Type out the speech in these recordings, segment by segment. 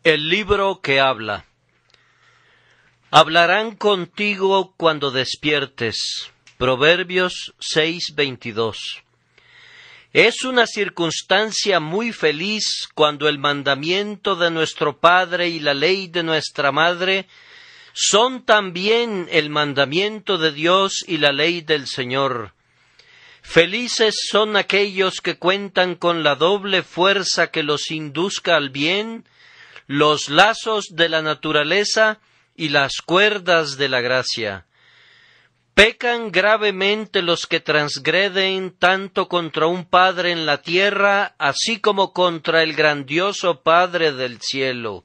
El libro que habla. Hablarán contigo cuando despiertes. Proverbios 6:22. Es una circunstancia muy feliz cuando el mandamiento de nuestro Padre y la ley de nuestra Madre son también el mandamiento de Dios y la ley del Señor. Felices son aquellos que cuentan con la doble fuerza que los induzca al bien, los lazos de la naturaleza y las cuerdas de la gracia. Pecan gravemente los que transgreden tanto contra un Padre en la tierra, así como contra el grandioso Padre del cielo.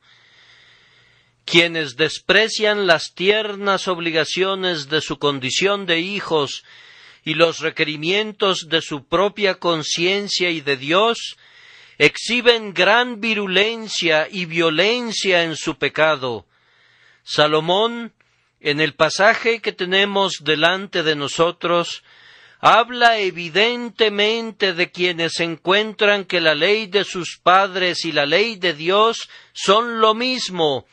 Quienes desprecian las tiernas obligaciones de su condición de hijos y los requerimientos de su propia conciencia y de Dios, exhiben gran virulencia y violencia en su pecado. Salomón, en el pasaje que tenemos delante de nosotros, habla evidentemente de quienes encuentran que la ley de sus padres y la ley de Dios son lo mismo,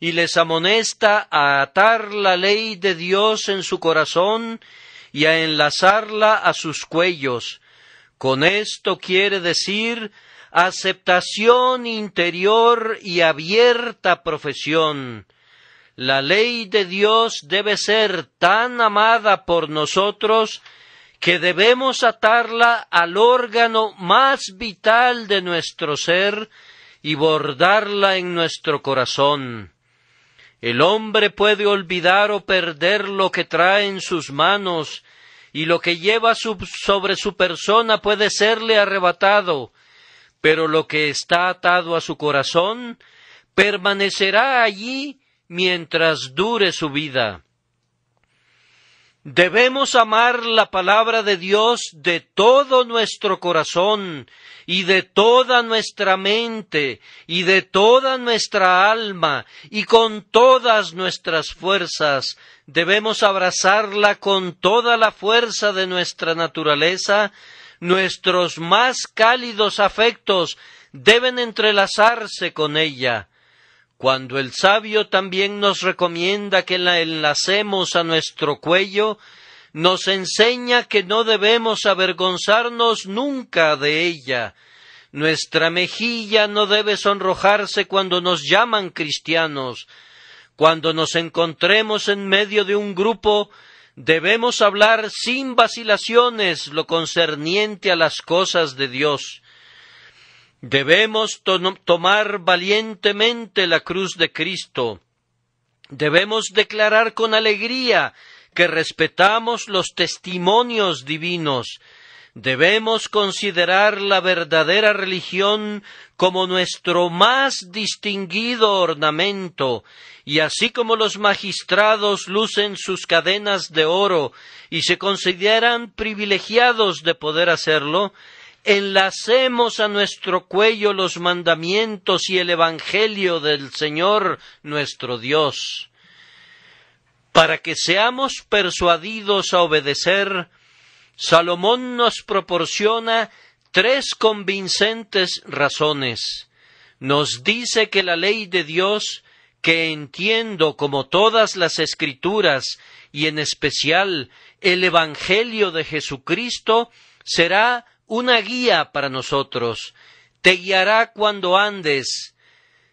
y les amonesta a atar la ley de Dios en su corazón y a enlazarla a sus cuellos. Con esto quiere decir aceptación interior y abierta profesión. La ley de Dios debe ser tan amada por nosotros que debemos atarla al órgano más vital de nuestro ser y bordarla en nuestro corazón. El hombre puede olvidar o perder lo que trae en sus manos, y lo que lleva sobre su persona puede serle arrebatado, pero lo que está atado a su corazón permanecerá allí mientras dure su vida. Debemos amar la palabra de Dios de todo nuestro corazón, y de toda nuestra mente, y de toda nuestra alma, y con todas nuestras fuerzas. Debemos abrazarla con toda la fuerza de nuestra naturaleza. Nuestros más cálidos afectos deben entrelazarse con ella. Cuando el sabio también nos recomienda que la enlacemos a nuestro cuello, nos enseña que no debemos avergonzarnos nunca de ella. Nuestra mejilla no debe sonrojarse cuando nos llaman cristianos. Cuando nos encontremos en medio de un grupo, debemos hablar sin vacilaciones lo concerniente a las cosas de Dios. Debemos tomar valientemente la cruz de Cristo. Debemos declarar con alegría que respetamos los testimonios divinos. Debemos considerar la verdadera religión como nuestro más distinguido ornamento, y así como los magistrados lucen sus cadenas de oro y se consideran privilegiados de poder hacerlo, enlacemos a nuestro cuello los mandamientos y el Evangelio del Señor nuestro Dios. Para que seamos persuadidos a obedecer, Salomón nos proporciona 3 convincentes razones. Nos dice que la ley de Dios, que entiendo como todas las Escrituras, y en especial el Evangelio de Jesucristo, será una guía para nosotros, te guiará cuando andes,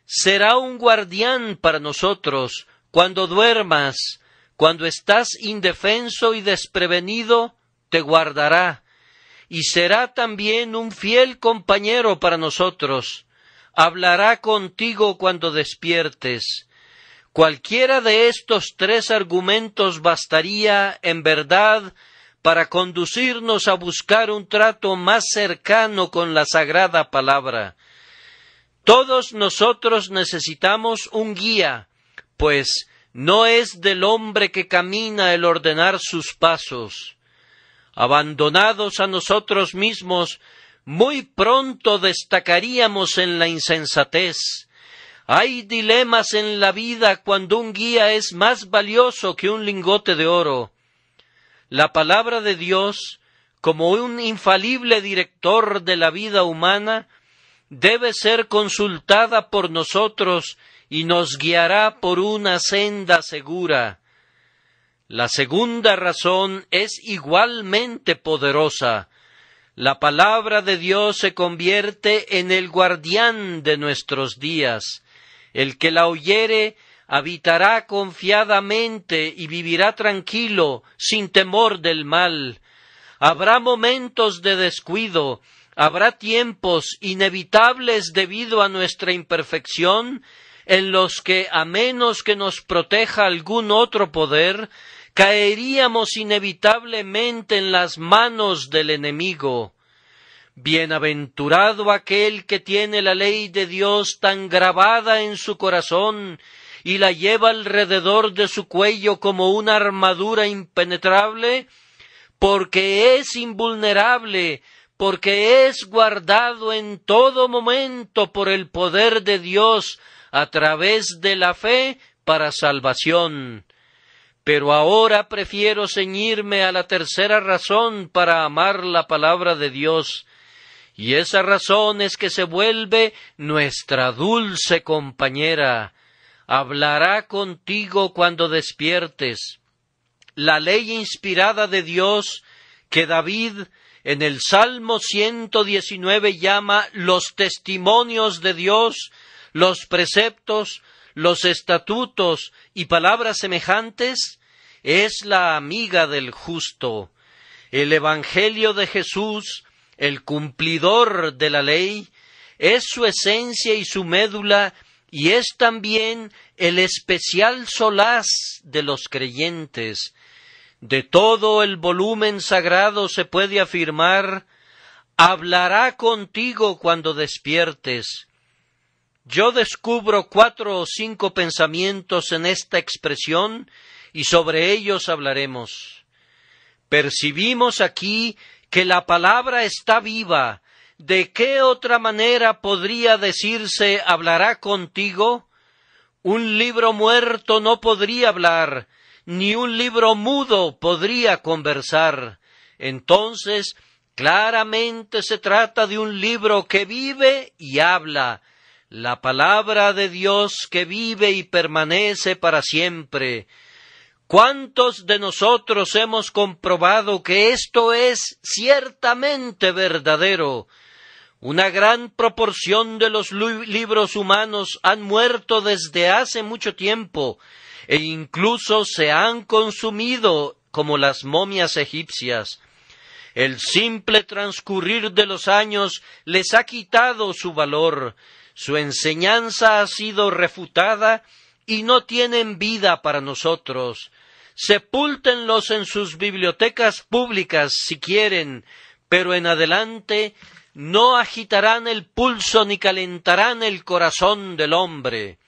será un guardián para nosotros cuando duermas, cuando estás indefenso y desprevenido, te guardará, y será también un fiel compañero para nosotros, hablará contigo cuando despiertes. Cualquiera de estos 3 argumentos bastaría, en verdad, para conducirnos a buscar un trato más cercano con la sagrada palabra. Todos nosotros necesitamos un guía, pues no es del hombre que camina el ordenar sus pasos. Abandonados a nosotros mismos, muy pronto destacaríamos en la insensatez. Hay dilemas en la vida cuando un guía es más valioso que un lingote de oro. La palabra de Dios, como un infalible director de la vida humana, debe ser consultada por nosotros y nos guiará por una senda segura. La segunda razón es igualmente poderosa. La palabra de Dios se convierte en el guardián de nuestros días. El que la oyere habitará confiadamente y vivirá tranquilo, sin temor del mal. Habrá momentos de descuido, habrá tiempos inevitables debido a nuestra imperfección, en los que, a menos que nos proteja algún otro poder, caeríamos inevitablemente en las manos del enemigo. Bienaventurado aquel que tiene la ley de Dios tan grabada en su corazón y la lleva alrededor de su cuello como una armadura impenetrable, porque es invulnerable, porque es guardado en todo momento por el poder de Dios a través de la fe para salvación. Pero ahora prefiero ceñirme a la tercera razón para amar la palabra de Dios, y esa razón es que se vuelve nuestra dulce compañera. Hablará contigo cuando despiertes. La ley inspirada de Dios, que David en el Salmo 119 llama los testimonios de Dios, los preceptos, los estatutos y palabras semejantes, es la amiga del justo. El Evangelio de Jesús, el cumplidor de la ley, es su esencia y su médula, y es también el especial solaz de los creyentes. De todo el volumen sagrado se puede afirmar: hablará contigo cuando despiertes. Yo descubro 4 o 5 pensamientos en esta expresión, y sobre ellos hablaremos. Percibimos aquí que la palabra está viva. ¿De qué otra manera podría decirse hablará contigo? Un libro muerto no podría hablar, ni un libro mudo podría conversar. Entonces, claramente se trata de un libro que vive y habla, la palabra de Dios que vive y permanece para siempre. ¿Cuántos de nosotros hemos comprobado que esto es ciertamente verdadero? Una gran proporción de los libros humanos han muerto desde hace mucho tiempo, e incluso se han consumido como las momias egipcias. El simple transcurrir de los años les ha quitado su valor, su enseñanza ha sido refutada y no tienen vida para nosotros. Sepúltenlos en sus bibliotecas públicas si quieren, pero en adelante no agitarán el pulso ni calentarán el corazón del hombre.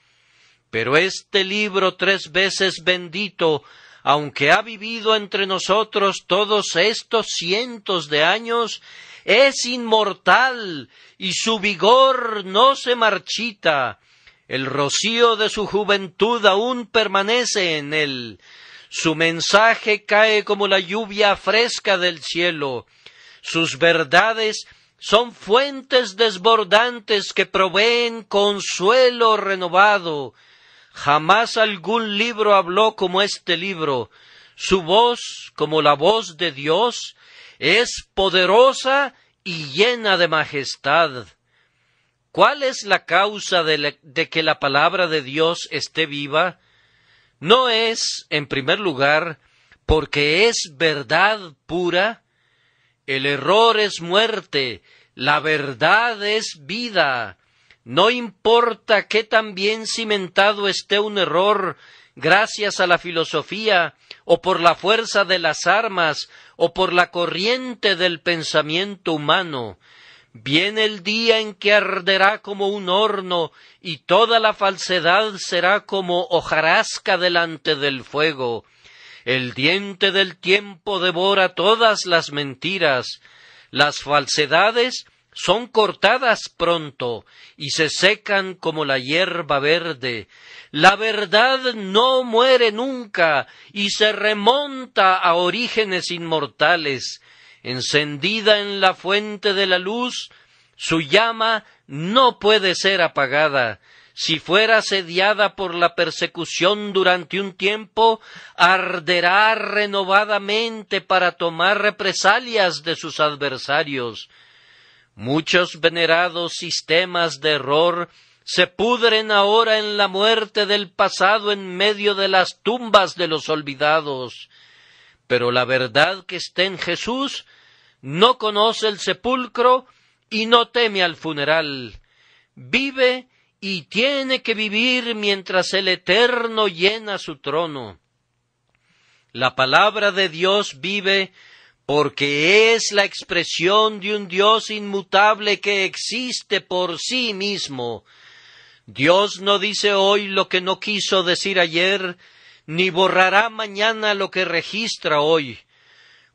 Pero este libro 3 veces bendito, aunque ha vivido entre nosotros todos estos cientos de años, es inmortal y su vigor no se marchita. El rocío de su juventud aún permanece en él. Su mensaje cae como la lluvia fresca del cielo. Sus verdades son fuentes desbordantes que proveen consuelo renovado. Jamás algún libro habló como este libro. Su voz, como la voz de Dios, es poderosa y llena de majestad. ¿Cuál es la causa de que la palabra de Dios esté viva? No es, en primer lugar, porque es verdad pura. El error es muerte, la verdad es vida. No importa qué tan bien cimentado esté un error, gracias a la filosofía, o por la fuerza de las armas, o por la corriente del pensamiento humano. Viene el día en que arderá como un horno, y toda la falsedad será como hojarasca delante del fuego. El diente del tiempo devora todas las mentiras. Las falsedades son cortadas pronto, y se secan como la hierba verde. La verdad no muere nunca, y se remonta a orígenes inmortales. Encendida en la fuente de la luz, su llama no puede ser apagada. Si fuera asediada por la persecución durante un tiempo, arderá renovadamente para tomar represalias de sus adversarios. Muchos venerados sistemas de error se pudren ahora en la muerte del pasado en medio de las tumbas de los olvidados. Pero la verdad que está en Jesús no conoce el sepulcro y no teme al funeral. Vive y tiene que vivir mientras el Eterno llena su trono. La palabra de Dios vive porque es la expresión de un Dios inmutable que existe por sí mismo. Dios no dice hoy lo que no quiso decir ayer, ni borrará mañana lo que registra hoy.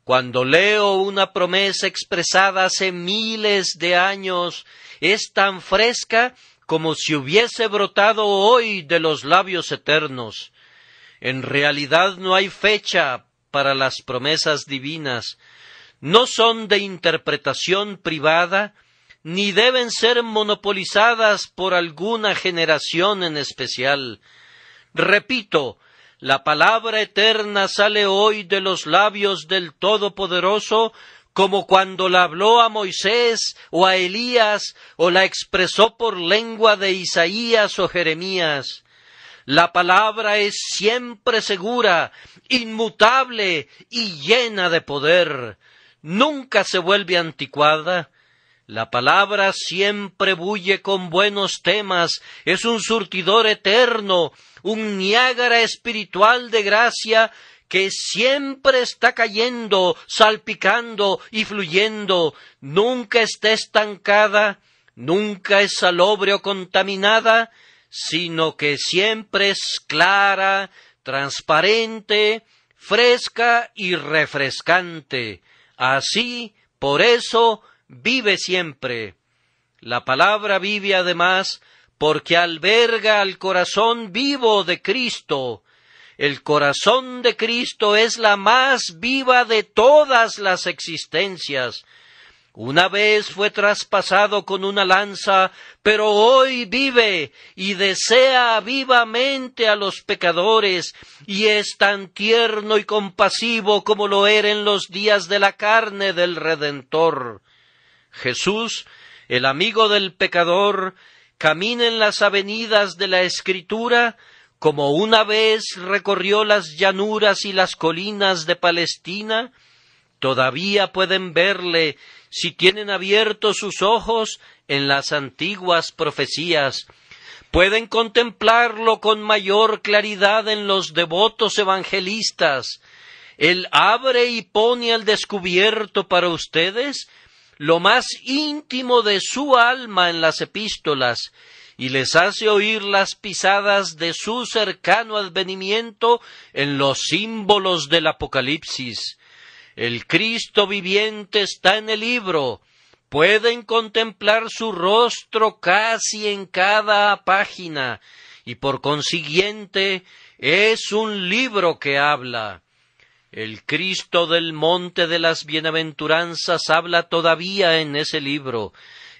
Cuando leo una promesa expresada hace miles de años, es tan fresca como si hubiese brotado hoy de los labios eternos. En realidad no hay fecha para las promesas divinas. No son de interpretación privada, ni deben ser monopolizadas por alguna generación en especial. Repito, la palabra eterna sale hoy de los labios del Todopoderoso como cuando la habló a Moisés o a Elías o la expresó por lengua de Isaías o Jeremías. La palabra es siempre segura, inmutable y llena de poder. Nunca se vuelve anticuada. La palabra siempre bulle con buenos temas, es un surtidor eterno, un Niágara espiritual de gracia que siempre está cayendo, salpicando y fluyendo, nunca está estancada, nunca es salobre o contaminada, sino que siempre es clara, transparente, fresca y refrescante. Así, por eso, vive siempre. La palabra vive además porque alberga al corazón vivo de Cristo. El corazón de Cristo es la más viva de todas las existencias. Una vez fue traspasado con una lanza, pero hoy vive y desea vivamente a los pecadores, y es tan tierno y compasivo como lo era en los días de la carne del Redentor. Jesús, el amigo del pecador, camina en las avenidas de la Escritura como una vez recorrió las llanuras y las colinas de Palestina. Todavía pueden verle, si tienen abiertos sus ojos, en las antiguas profecías. Pueden contemplarlo con mayor claridad en los devotos evangelistas. Él abre y pone al descubierto para ustedes lo más íntimo de su alma en las epístolas, y les hace oír las pisadas de su cercano advenimiento en los símbolos del Apocalipsis. El Cristo viviente está en el libro. Pueden contemplar su rostro casi en cada página, y por consiguiente es un libro que habla. El Cristo del Monte de las Bienaventuranzas habla todavía en ese libro.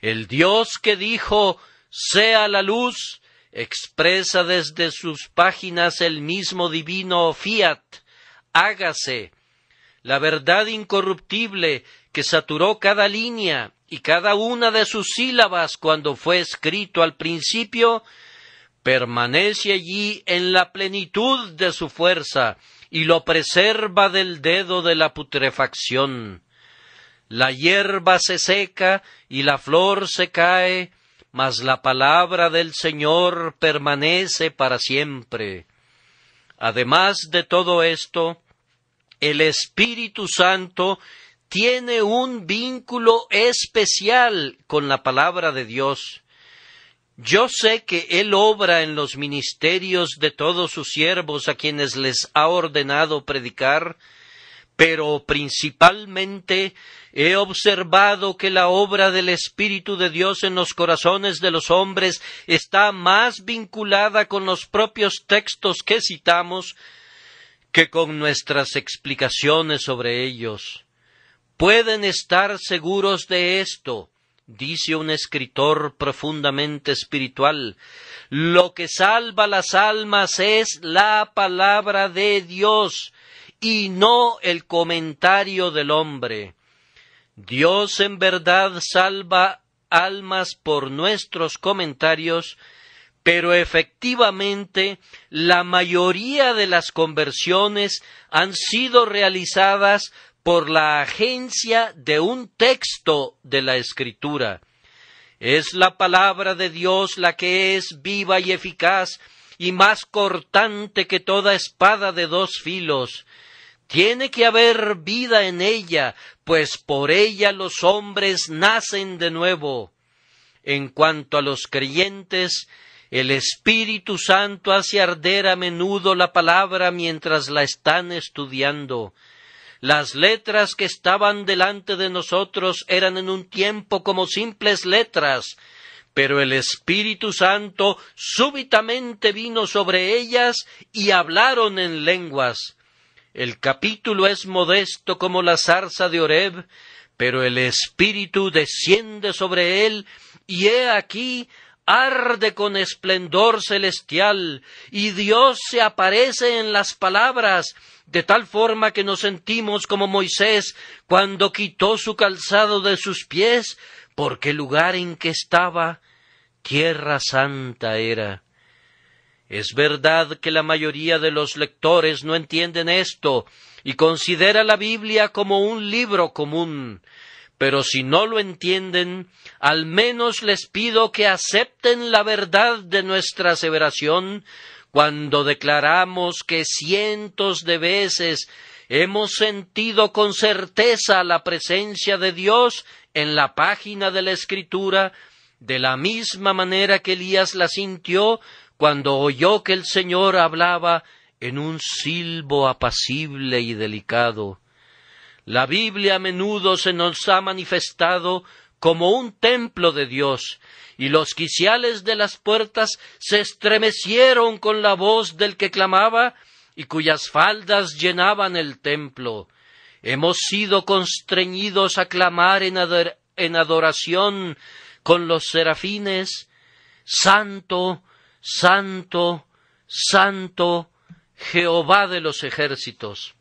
El Dios que dijo, sea la luz, expresa desde sus páginas el mismo divino fiat, hágase. La verdad incorruptible que saturó cada línea y cada una de sus sílabas cuando fue escrito al principio, permanece allí en la plenitud de su fuerza y lo preserva del dedo de la putrefacción. La hierba se seca y la flor se cae, mas la palabra del Señor permanece para siempre. Además de todo esto, el Espíritu Santo tiene un vínculo especial con la palabra de Dios. Yo sé que Él obra en los ministerios de todos sus siervos a quienes les ha ordenado predicar, pero principalmente he observado que la obra del Espíritu de Dios en los corazones de los hombres está más vinculada con los propios textos que citamos que con nuestras explicaciones sobre ellos. Pueden estar seguros de esto, dice un escritor profundamente espiritual, lo que salva las almas es la palabra de Dios y no el comentario del hombre. Dios en verdad salva almas por nuestros comentarios, pero efectivamente la mayoría de las conversiones han sido realizadas por la agencia de un texto de la Escritura. Es la palabra de Dios la que es viva y eficaz y más cortante que toda espada de dos filos. Tiene que haber vida en ella, pues por ella los hombres nacen de nuevo. En cuanto a los creyentes, el Espíritu Santo hace arder a menudo la palabra mientras la están estudiando. Las letras que estaban delante de nosotros eran en un tiempo como simples letras, pero el Espíritu Santo súbitamente vino sobre ellas y hablaron en lenguas. El capítulo es modesto como la zarza de Horeb, pero el Espíritu desciende sobre él, y he aquí arde con esplendor celestial, y Dios se aparece en las palabras, de tal forma que nos sentimos como Moisés cuando quitó su calzado de sus pies, porque el lugar en que estaba, tierra santa era. Es verdad que la mayoría de los lectores no entienden esto y considera la Biblia como un libro común. Pero si no lo entienden, al menos les pido que acepten la verdad de nuestra aseveración cuando declaramos que cientos de veces hemos sentido con certeza la presencia de Dios en la página de la Escritura, de la misma manera que Elías la sintió cuando oyó que el Señor hablaba en un silbo apacible y delicado. La Biblia a menudo se nos ha manifestado como un templo de Dios, y los quiciales de las puertas se estremecieron con la voz del que clamaba, y cuyas faldas llenaban el templo. Hemos sido constreñidos a clamar en adoración con los serafines, Santo, Santo, Santo, Jehová de los ejércitos.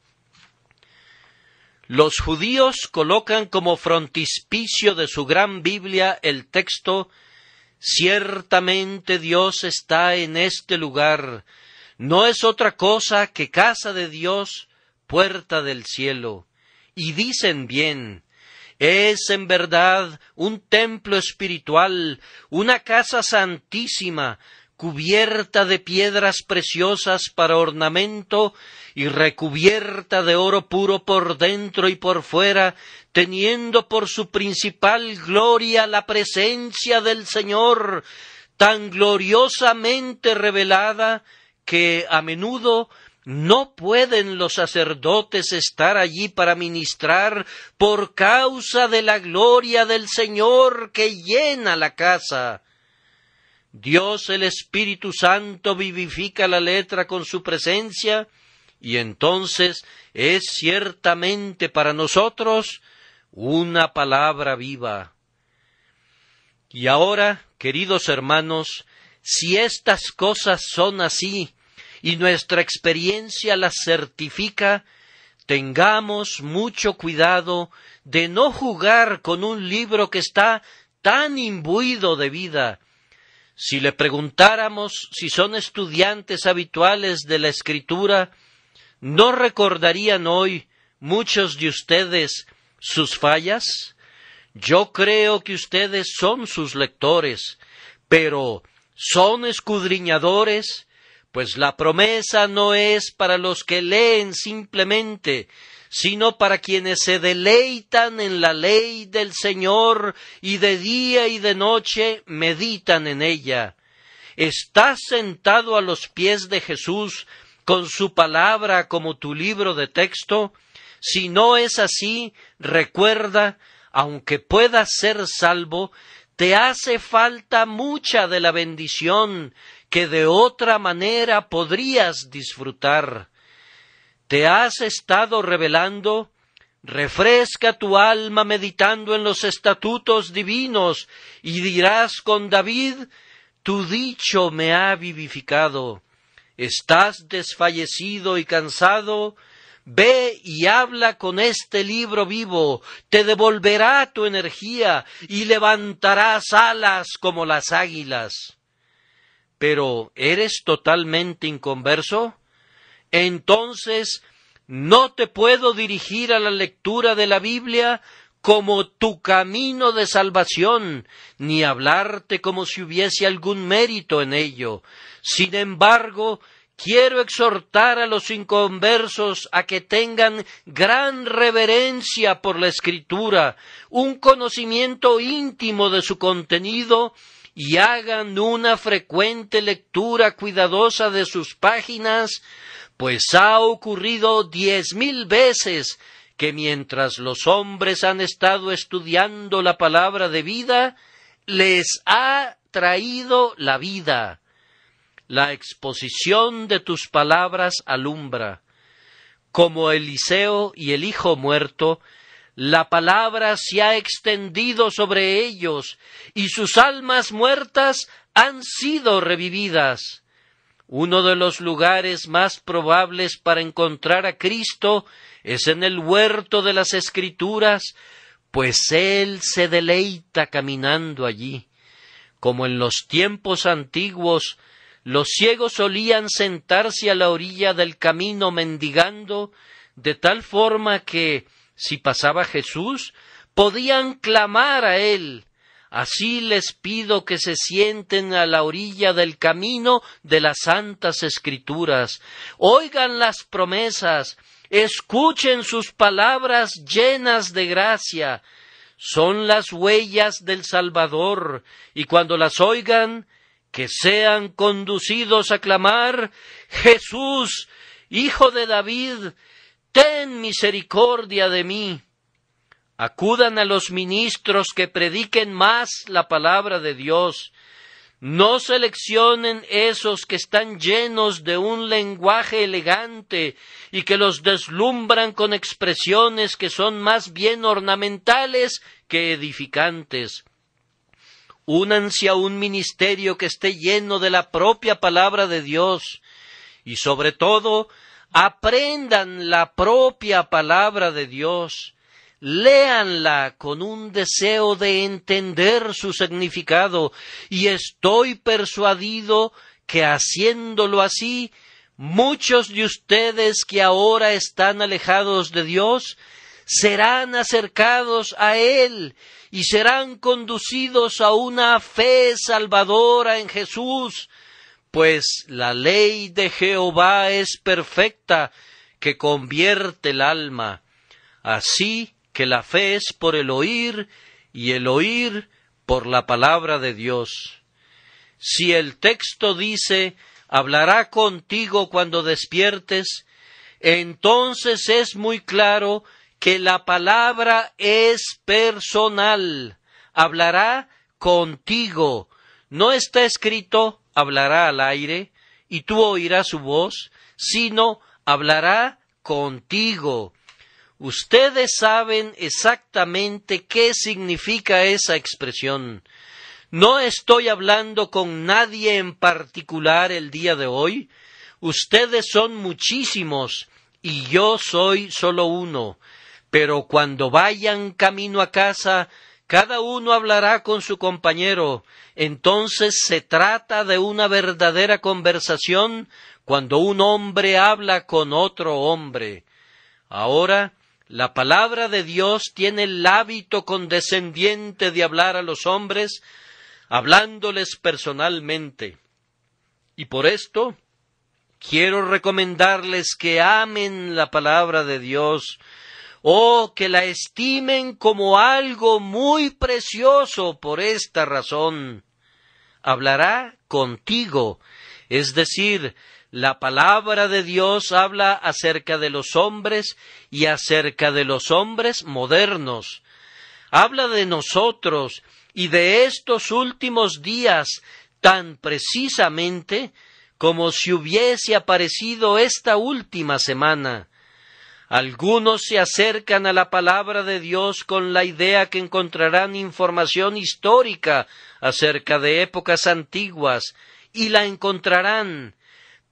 Los judíos colocan como frontispicio de su gran Biblia el texto: ciertamente Dios está en este lugar, no es otra cosa que casa de Dios, puerta del cielo. Y dicen bien, es en verdad un templo espiritual, una casa santísima, cubierta de piedras preciosas para ornamento y recubierta de oro puro por dentro y por fuera, teniendo por su principal gloria la presencia del Señor, tan gloriosamente revelada que a menudo no pueden los sacerdotes estar allí para ministrar por causa de la gloria del Señor que llena la casa. Dios el Espíritu Santo vivifica la letra con su presencia, y entonces es ciertamente para nosotros una palabra viva. Y ahora, queridos hermanos, si estas cosas son así, y nuestra experiencia las certifica, tengamos mucho cuidado de no jugar con un libro que está tan imbuido de vida. Si le preguntáramos si son estudiantes habituales de la Escritura, ¿no recordarían hoy muchos de ustedes sus fallas? Yo creo que ustedes son sus lectores, pero ¿son escudriñadores? Pues la promesa no es para los que leen simplemente, sino para quienes se deleitan en la ley del Señor y de día y de noche meditan en ella. ¿Estás sentado a los pies de Jesús con su palabra como tu libro de texto? Si no es así, recuerda, aunque puedas ser salvo, te hace falta mucha de la bendición que de otra manera podrías disfrutar. Te has estado rebelando, Refresca tu alma meditando en los estatutos divinos, y dirás con David: tu dicho me ha vivificado. ¿Estás desfallecido y cansado? Ve y habla con este libro vivo, te devolverá tu energía y levantarás alas como las águilas. Pero ¿eres totalmente inconverso? Entonces no te puedo dirigir a la lectura de la Biblia como tu camino de salvación, ni hablarte como si hubiese algún mérito en ello. Sin embargo, quiero exhortar a los inconversos a que tengan gran reverencia por la Escritura, un conocimiento íntimo de su contenido, y hagan una frecuente lectura cuidadosa de sus páginas, pues ha ocurrido 10,000 veces que mientras los hombres han estado estudiando la palabra de vida, les ha traído la vida. La exposición de tus palabras alumbra. Como Eliseo y el hijo muerto, la palabra se ha extendido sobre ellos, y sus almas muertas han sido revividas. Uno de los lugares más probables para encontrar a Cristo es en el huerto de las Escrituras, pues Él se deleita caminando allí. Como en los tiempos antiguos, los ciegos solían sentarse a la orilla del camino mendigando, de tal forma que, si pasaba Jesús, podían clamar a Él. Así les pido que se sienten a la orilla del camino de las Santas Escrituras, oigan las promesas, escuchen sus palabras llenas de gracia. Son las huellas del Salvador, y cuando las oigan, que sean conducidos a clamar: Jesús, Hijo de David, ten misericordia de mí. Acudan a los ministros que prediquen más la palabra de Dios. No seleccionen esos que están llenos de un lenguaje elegante y que los deslumbran con expresiones que son más bien ornamentales que edificantes. Únanse a un ministerio que esté lleno de la propia palabra de Dios, y sobre todo, aprendan la propia palabra de Dios. Léanla con un deseo de entender su significado, y estoy persuadido que haciéndolo así, muchos de ustedes que ahora están alejados de Dios serán acercados a Él y serán conducidos a una fe salvadora en Jesús, pues la ley de Jehová es perfecta, que convierte el alma. Así que la fe es por el oír, y el oír por la palabra de Dios. Si el texto dice: hablará contigo cuando despiertes, entonces es muy claro que la palabra es personal. Hablará contigo. No está escrito: hablará al aire, y tú oirás su voz, sino hablará contigo. Ustedes saben exactamente qué significa esa expresión. No estoy hablando con nadie en particular el día de hoy. Ustedes son muchísimos y yo soy solo uno. Pero cuando vayan camino a casa, cada uno hablará con su compañero. Entonces se trata de una verdadera conversación cuando un hombre habla con otro hombre. Ahora, la palabra de Dios tiene el hábito condescendiente de hablar a los hombres, hablándoles personalmente. Y por esto, quiero recomendarles que amen la palabra de Dios, o que la estimen como algo muy precioso por esta razón. Hablará contigo, es decir, la palabra de Dios habla acerca de los hombres y acerca de los hombres modernos. Habla de nosotros y de estos últimos días tan precisamente como si hubiese aparecido esta última semana. Algunos se acercan a la palabra de Dios con la idea que encontrarán información histórica acerca de épocas antiguas, y la encontrarán,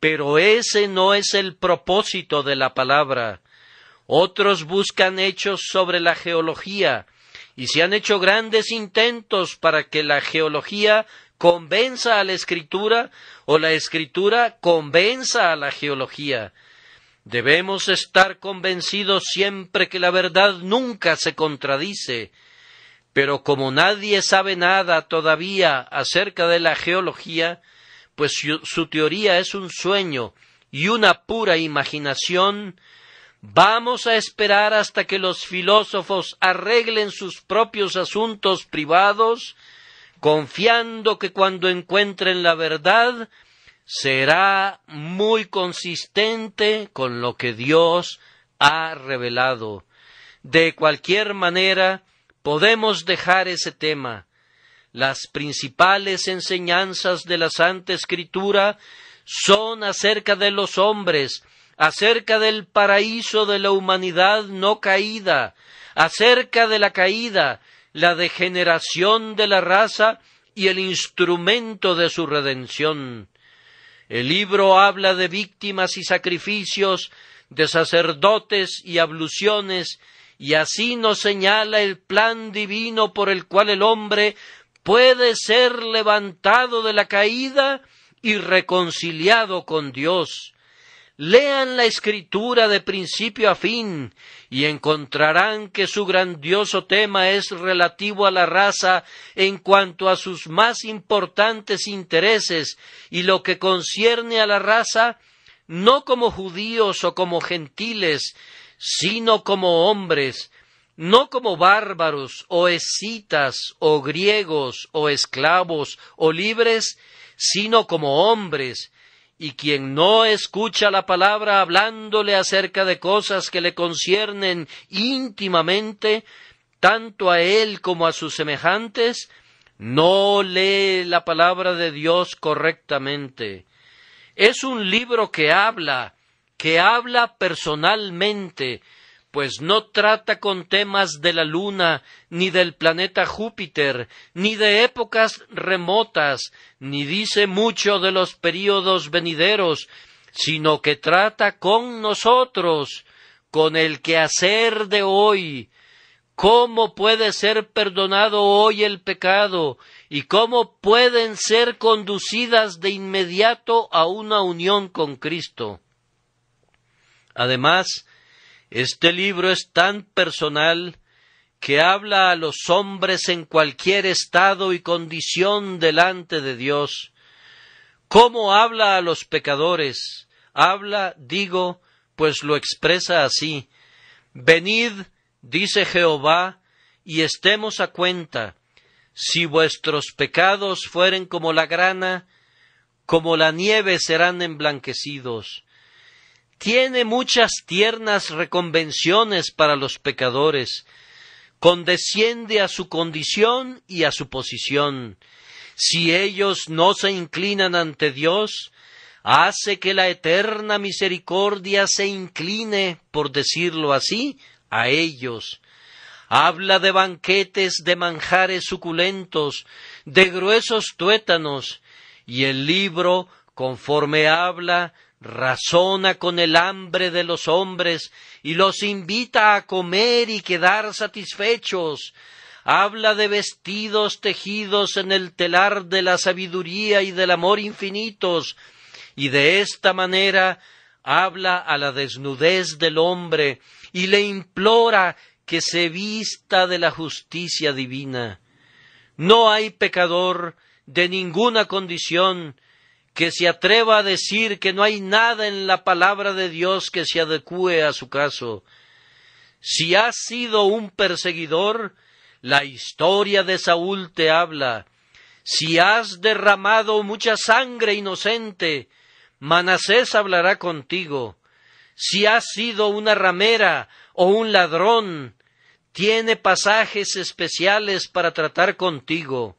pero ese no es el propósito de la palabra. Otros buscan hechos sobre la geología, y se han hecho grandes intentos para que la geología convenza a la Escritura o la Escritura convenza a la geología. Debemos estar convencidos siempre que la verdad nunca se contradice, pero como nadie sabe nada todavía acerca de la geología, pues su teoría es un sueño y una pura imaginación, vamos a esperar hasta que los filósofos arreglen sus propios asuntos privados, confiando que cuando encuentren la verdad, será muy consistente con lo que Dios ha revelado. De cualquier manera, podemos dejar ese tema. Las principales enseñanzas de la Santa Escritura son acerca de los hombres, acerca del paraíso de la humanidad no caída, acerca de la caída, la degeneración de la raza y el instrumento de su redención. El libro habla de víctimas y sacrificios, de sacerdotes y abluciones, y así nos señala el plan divino por el cual el hombre puede ser levantado de la caída y reconciliado con Dios. Lean la Escritura de principio a fin y encontrarán que su grandioso tema es relativo a la raza en cuanto a sus más importantes intereses y lo que concierne a la raza, no como judíos o como gentiles, sino como hombres, no como bárbaros o escitas o griegos o esclavos o libres, sino como hombres. Y quien no escucha la palabra hablándole acerca de cosas que le conciernen íntimamente, tanto a él como a sus semejantes, no lee la palabra de Dios correctamente. Es un libro que habla personalmente, pues no trata con temas de la luna, ni del planeta Júpiter, ni de épocas remotas, ni dice mucho de los períodos venideros, sino que trata con nosotros, con el quehacer de hoy, cómo puede ser perdonado hoy el pecado, y cómo pueden ser conducidas de inmediato a una unión con Cristo. Además, este libro es tan personal que habla a los hombres en cualquier estado y condición delante de Dios. ¿Cómo habla a los pecadores? Habla, digo, pues lo expresa así: venid, dice Jehová, y estemos a cuenta. Si vuestros pecados fueren como la grana, como la nieve serán emblanquecidos. Tiene muchas tiernas reconvenciones para los pecadores, condesciende a su condición y a su posición. Si ellos no se inclinan ante Dios, hace que la eterna misericordia se incline, por decirlo así, a ellos. Habla de banquetes de manjares suculentos, de gruesos tuétanos, y el libro, conforme habla, razona con el hambre de los hombres y los invita a comer y quedar satisfechos. Habla de vestidos tejidos en el telar de la sabiduría y del amor infinitos, y de esta manera habla a la desnudez del hombre y le implora que se vista de la justicia divina. No hay pecador de ninguna condición que se atreva a decir que no hay nada en la palabra de Dios que se adecúe a su caso. Si has sido un perseguidor, la historia de Saúl te habla. Si has derramado mucha sangre inocente, Manasés hablará contigo. Si has sido una ramera o un ladrón, tiene pasajes especiales para tratar contigo.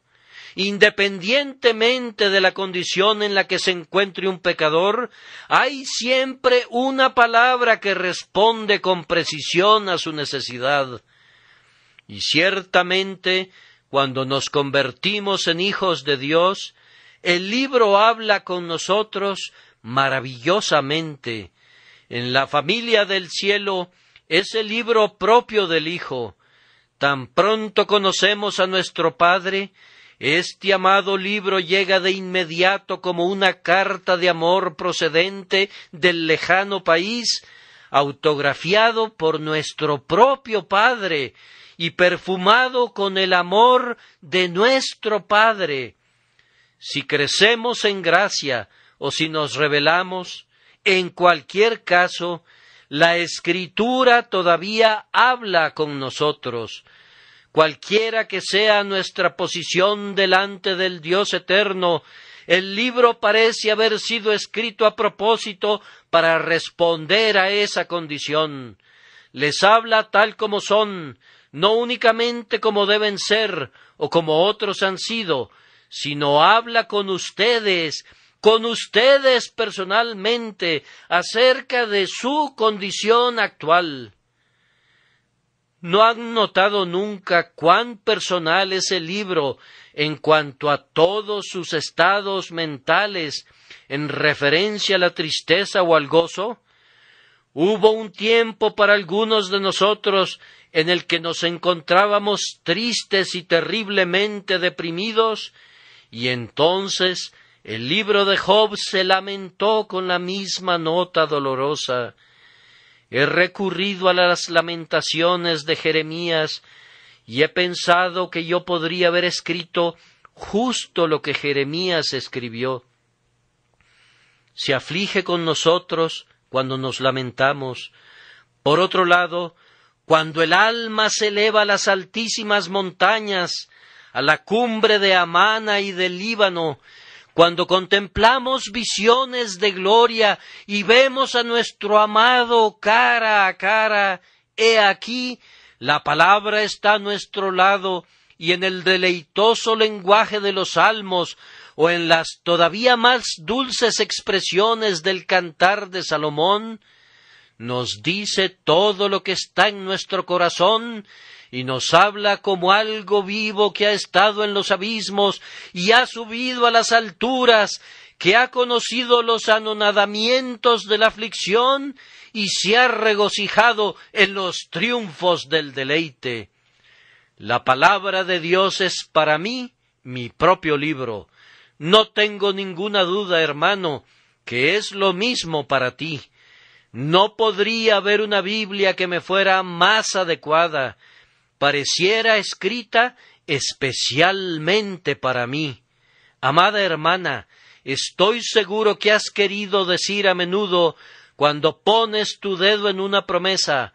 independientemente de la condición en la que se encuentre un pecador, hay siempre una palabra que responde con precisión a su necesidad. Y ciertamente, cuando nos convertimos en hijos de Dios, el libro habla con nosotros maravillosamente. En la familia del cielo es el libro propio del Hijo. Tan pronto conocemos a nuestro Padre, este amado libro llega de inmediato como una carta de amor procedente del lejano país, autografiado por nuestro propio Padre y perfumado con el amor de nuestro Padre. Si crecemos en gracia o si nos rebelamos, en cualquier caso, la Escritura todavía habla con nosotros. Cualquiera que sea nuestra posición delante del Dios eterno, el libro parece haber sido escrito a propósito para responder a esa condición. Les habla tal como son, no únicamente como deben ser o como otros han sido, sino habla con ustedes personalmente, acerca de su condición actual. ¿No han notado nunca cuán personal es el libro en cuanto a todos sus estados mentales en referencia a la tristeza o al gozo? Hubo un tiempo para algunos de nosotros en el que nos encontrábamos tristes y terriblemente deprimidos, y entonces el libro de Job se lamentó con la misma nota dolorosa. He recurrido a las lamentaciones de Jeremías y he pensado que yo podría haber escrito justo lo que Jeremías escribió. Se aflige con nosotros cuando nos lamentamos. Por otro lado, cuando el alma se eleva a las altísimas montañas, a la cumbre de Amana y del Líbano, cuando contemplamos visiones de gloria y vemos a nuestro amado cara a cara, he aquí, la palabra está a nuestro lado, y en el deleitoso lenguaje de los salmos, o en las todavía más dulces expresiones del cantar de Salomón, nos dice todo lo que está en nuestro corazón, y nos habla como algo vivo que ha estado en los abismos y ha subido a las alturas, que ha conocido los anonadamientos de la aflicción y se ha regocijado en los triunfos del deleite. La palabra de Dios es para mí mi propio libro. No tengo ninguna duda, hermano, que es lo mismo para ti. No podría haber una Biblia que me fuera más adecuada. Pareciera escrita especialmente para mí. Amada hermana, estoy seguro que has querido decir a menudo, cuando pones tu dedo en una promesa,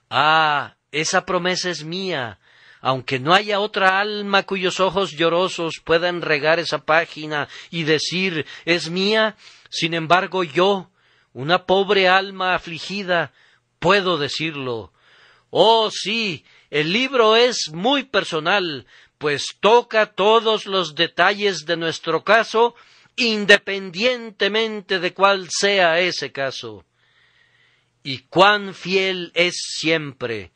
«Ah, esa promesa es mía», aunque no haya otra alma cuyos ojos llorosos puedan regar esa página y decir, «es mía», sin embargo yo, una pobre alma afligida, puedo decirlo. Oh, sí, el libro es muy personal, pues toca todos los detalles de nuestro caso, independientemente de cuál sea ese caso. Y cuán fiel es siempre.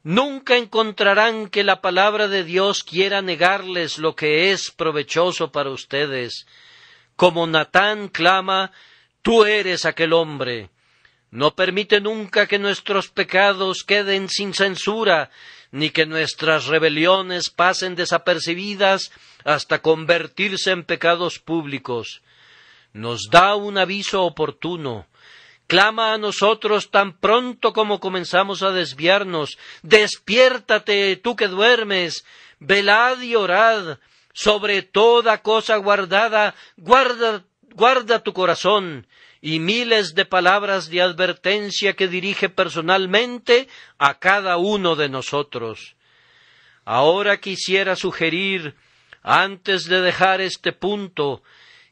Nunca encontrarán que la palabra de Dios quiera negarles lo que es provechoso para ustedes. Como Natán clama, «Tú eres aquel hombre». No permite nunca que nuestros pecados queden sin censura, ni que nuestras rebeliones pasen desapercibidas hasta convertirse en pecados públicos. Nos da un aviso oportuno. Clama a nosotros tan pronto como comenzamos a desviarnos. «Despiértate, tú que duermes, velad y orad. Sobre toda cosa guardada, guarda tu corazón», y miles de palabras de advertencia que dirige personalmente a cada uno de nosotros. Ahora quisiera sugerir, antes de dejar este punto,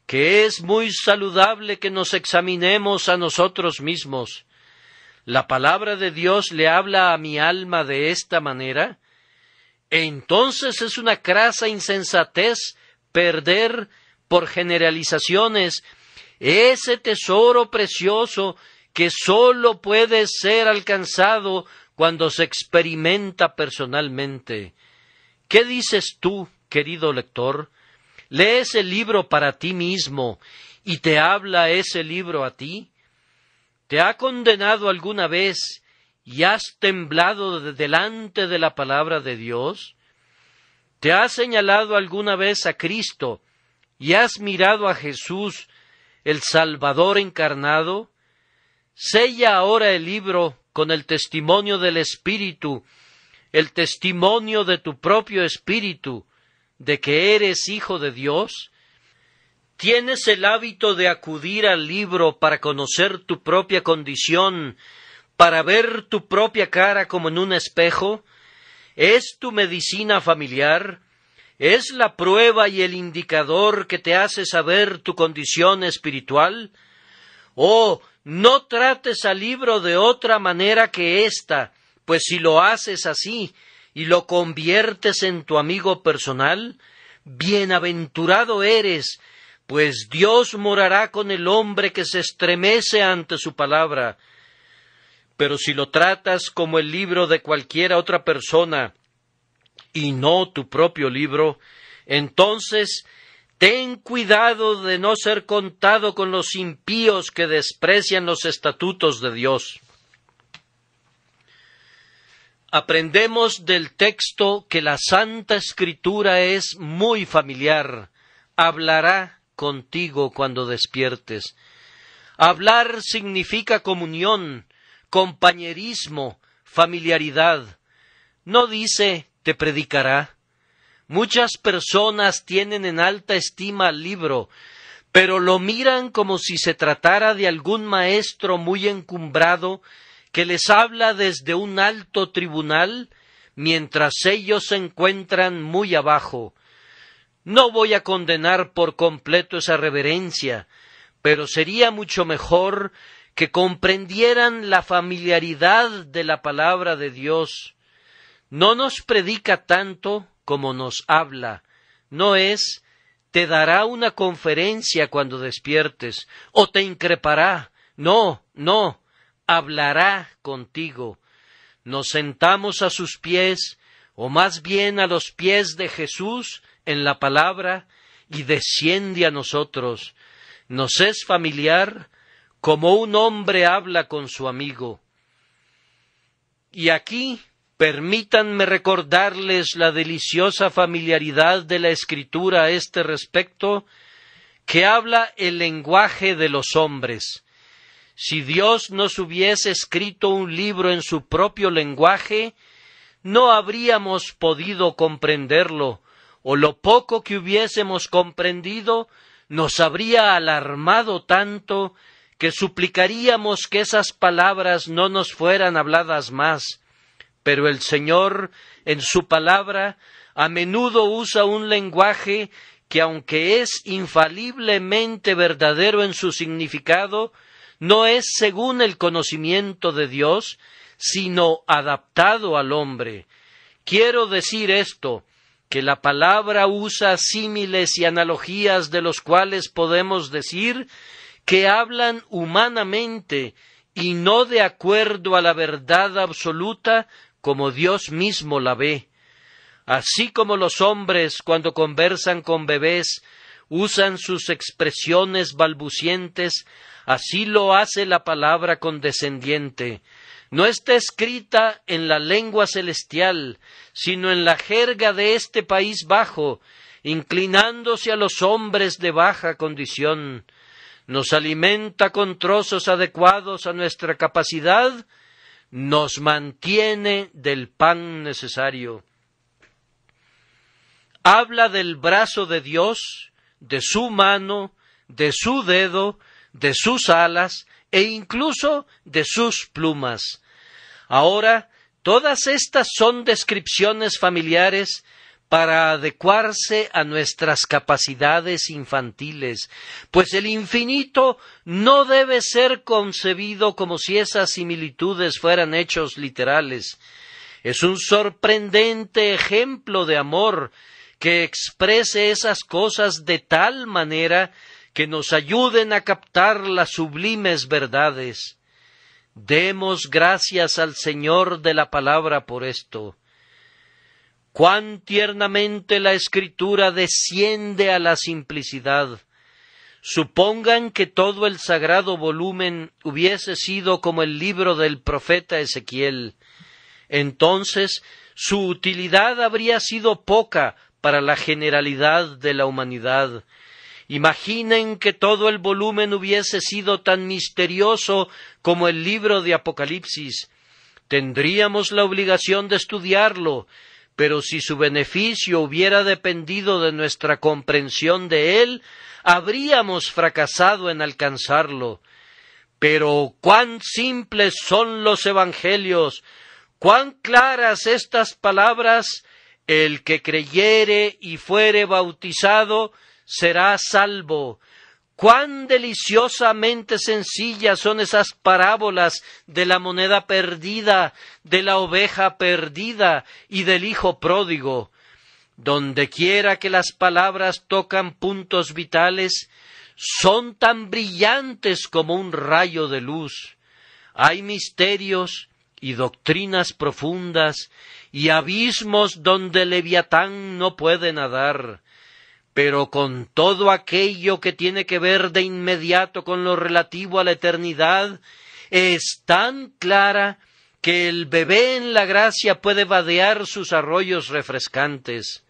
que es muy saludable que nos examinemos a nosotros mismos. ¿La palabra de Dios le habla a mi alma de esta manera? Entonces es una crasa insensatez perder por generalizaciones ese tesoro precioso que sólo puede ser alcanzado cuando se experimenta personalmente. ¿Qué dices tú, querido lector? ¿Lees el libro para ti mismo y te habla ese libro a ti? ¿Te ha condenado alguna vez y has temblado delante de la palabra de Dios? ¿Te ha señalado alguna vez a Cristo y has mirado a Jesús, el Salvador encarnado? Sella ahora el libro con el testimonio del Espíritu, el testimonio de tu propio espíritu, de que eres hijo de Dios. ¿Tienes el hábito de acudir al libro para conocer tu propia condición, para ver tu propia cara como en un espejo? ¿Es tu medicina familiar? ¿Es la prueba y el indicador que te hace saber tu condición espiritual? Oh, no trates al libro de otra manera que esta, pues si lo haces así y lo conviertes en tu amigo personal, bienaventurado eres, pues Dios morará con el hombre que se estremece ante su palabra. Pero si lo tratas como el libro de cualquiera otra persona y no tu propio libro, entonces ten cuidado de no ser contado con los impíos que desprecian los estatutos de Dios. Aprendemos del texto que la Santa Escritura es muy familiar. Hablará contigo cuando despiertes. Hablar significa comunión, compañerismo, familiaridad. No dice te predicará. Muchas personas tienen en alta estima al libro, pero lo miran como si se tratara de algún maestro muy encumbrado que les habla desde un alto tribunal, mientras ellos se encuentran muy abajo. No voy a condenar por completo esa reverencia, pero sería mucho mejor que comprendieran la familiaridad de la palabra de Dios. No nos predica tanto como nos habla. No es, te dará una conferencia cuando despiertes, o te increpará. No, hablará contigo. Nos sentamos a sus pies, o más bien a los pies de Jesús en la palabra, y desciende a nosotros. Nos es familiar como un hombre habla con su amigo. Y aquí permítanme recordarles la deliciosa familiaridad de la Escritura a este respecto, que habla el lenguaje de los hombres. Si Dios nos hubiese escrito un libro en su propio lenguaje, no habríamos podido comprenderlo, o lo poco que hubiésemos comprendido nos habría alarmado tanto que suplicaríamos que esas palabras no nos fueran habladas más. Pero el Señor, en su palabra, a menudo usa un lenguaje que, aunque es infaliblemente verdadero en su significado, no es según el conocimiento de Dios, sino adaptado al hombre. Quiero decir esto, que la palabra usa símiles y analogías de los cuales podemos decir que hablan humanamente y no de acuerdo a la verdad absoluta como Dios mismo la ve. Así como los hombres, cuando conversan con bebés, usan sus expresiones balbucientes, así lo hace la palabra condescendiente. No está escrita en la lengua celestial, sino en la jerga de este país bajo, inclinándose a los hombres de baja condición. Nos alimenta con trozos adecuados a nuestra capacidad, nos mantiene del pan necesario. Habla del brazo de Dios, de su mano, de su dedo, de sus alas e incluso de sus plumas. Ahora, todas estas son descripciones familiares para adecuarse a nuestras capacidades infantiles, pues el infinito no debe ser concebido como si esas similitudes fueran hechos literales. Es un sorprendente ejemplo de amor que exprese esas cosas de tal manera que nos ayuden a captar las sublimes verdades. Demos gracias al Señor de la palabra por esto. Cuán tiernamente la Escritura desciende a la simplicidad. Supongan que todo el sagrado volumen hubiese sido como el libro del profeta Ezequiel. Entonces su utilidad habría sido poca para la generalidad de la humanidad. Imaginen que todo el volumen hubiese sido tan misterioso como el libro de Apocalipsis. Tendríamos la obligación de estudiarlo, pero si su beneficio hubiera dependido de nuestra comprensión de él, habríamos fracasado en alcanzarlo. Pero cuán simples son los evangelios, cuán claras estas palabras: el que creyere y fuere bautizado será salvo. Cuán deliciosamente sencillas son esas parábolas de la moneda perdida, de la oveja perdida y del hijo pródigo. Dondequiera que las palabras tocan puntos vitales, son tan brillantes como un rayo de luz. Hay misterios y doctrinas profundas y abismos donde Leviatán no puede nadar. Pero con todo aquello que tiene que ver de inmediato con lo relativo a la eternidad, es tan clara que el bebé en la gracia puede vadear sus arroyos refrescantes.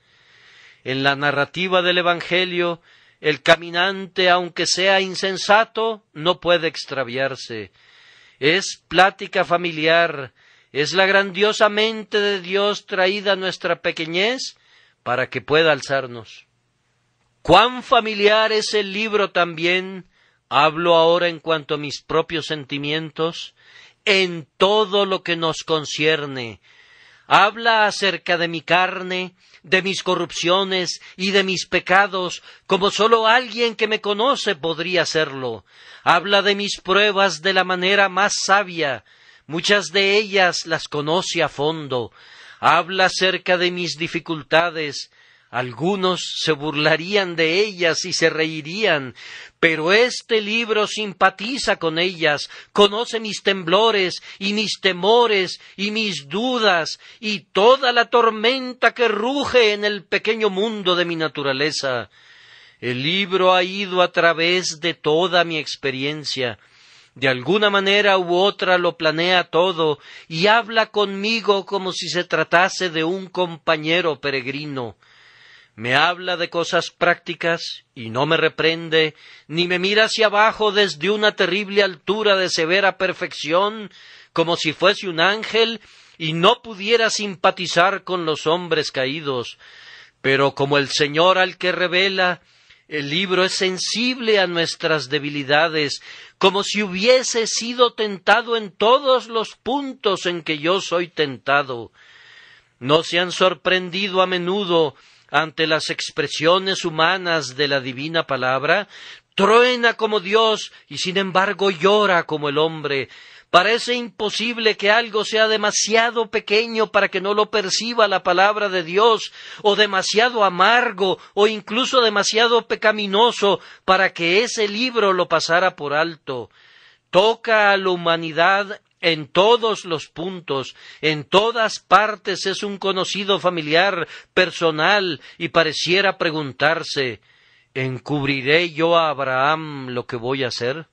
En la narrativa del Evangelio, el caminante, aunque sea insensato, no puede extraviarse. Es plática familiar, es la grandiosa mente de Dios traída a nuestra pequeñez para que pueda alzarnos. Cuán familiar es el libro también, hablo ahora en cuanto a mis propios sentimientos, en todo lo que nos concierne. Habla acerca de mi carne, de mis corrupciones y de mis pecados, como sólo alguien que me conoce podría hacerlo. Habla de mis pruebas de la manera más sabia, muchas de ellas las conoce a fondo. Habla acerca de mis dificultades. Algunos se burlarían de ellas y se reirían, pero este libro simpatiza con ellas, conoce mis temblores y mis temores y mis dudas y toda la tormenta que ruge en el pequeño mundo de mi naturaleza. El libro ha ido a través de toda mi experiencia. De alguna manera u otra lo planea todo y habla conmigo como si se tratase de un compañero peregrino. Me habla de cosas prácticas y no me reprende, ni me mira hacia abajo desde una terrible altura de severa perfección, como si fuese un ángel y no pudiera simpatizar con los hombres caídos. Pero como el Señor al que revela, el libro es sensible a nuestras debilidades, como si hubiese sido tentado en todos los puntos en que yo soy tentado. ¿No se han sorprendido a menudo ante las expresiones humanas de la divina palabra? Truena como Dios y sin embargo llora como el hombre. Parece imposible que algo sea demasiado pequeño para que no lo perciba la palabra de Dios, o demasiado amargo, o incluso demasiado pecaminoso para que ese libro lo pasara por alto. Toca a la humanidad en todos los puntos, en todas partes es un conocido familiar, personal, y pareciera preguntarse: ¿encubriré yo a Abraham lo que voy a hacer?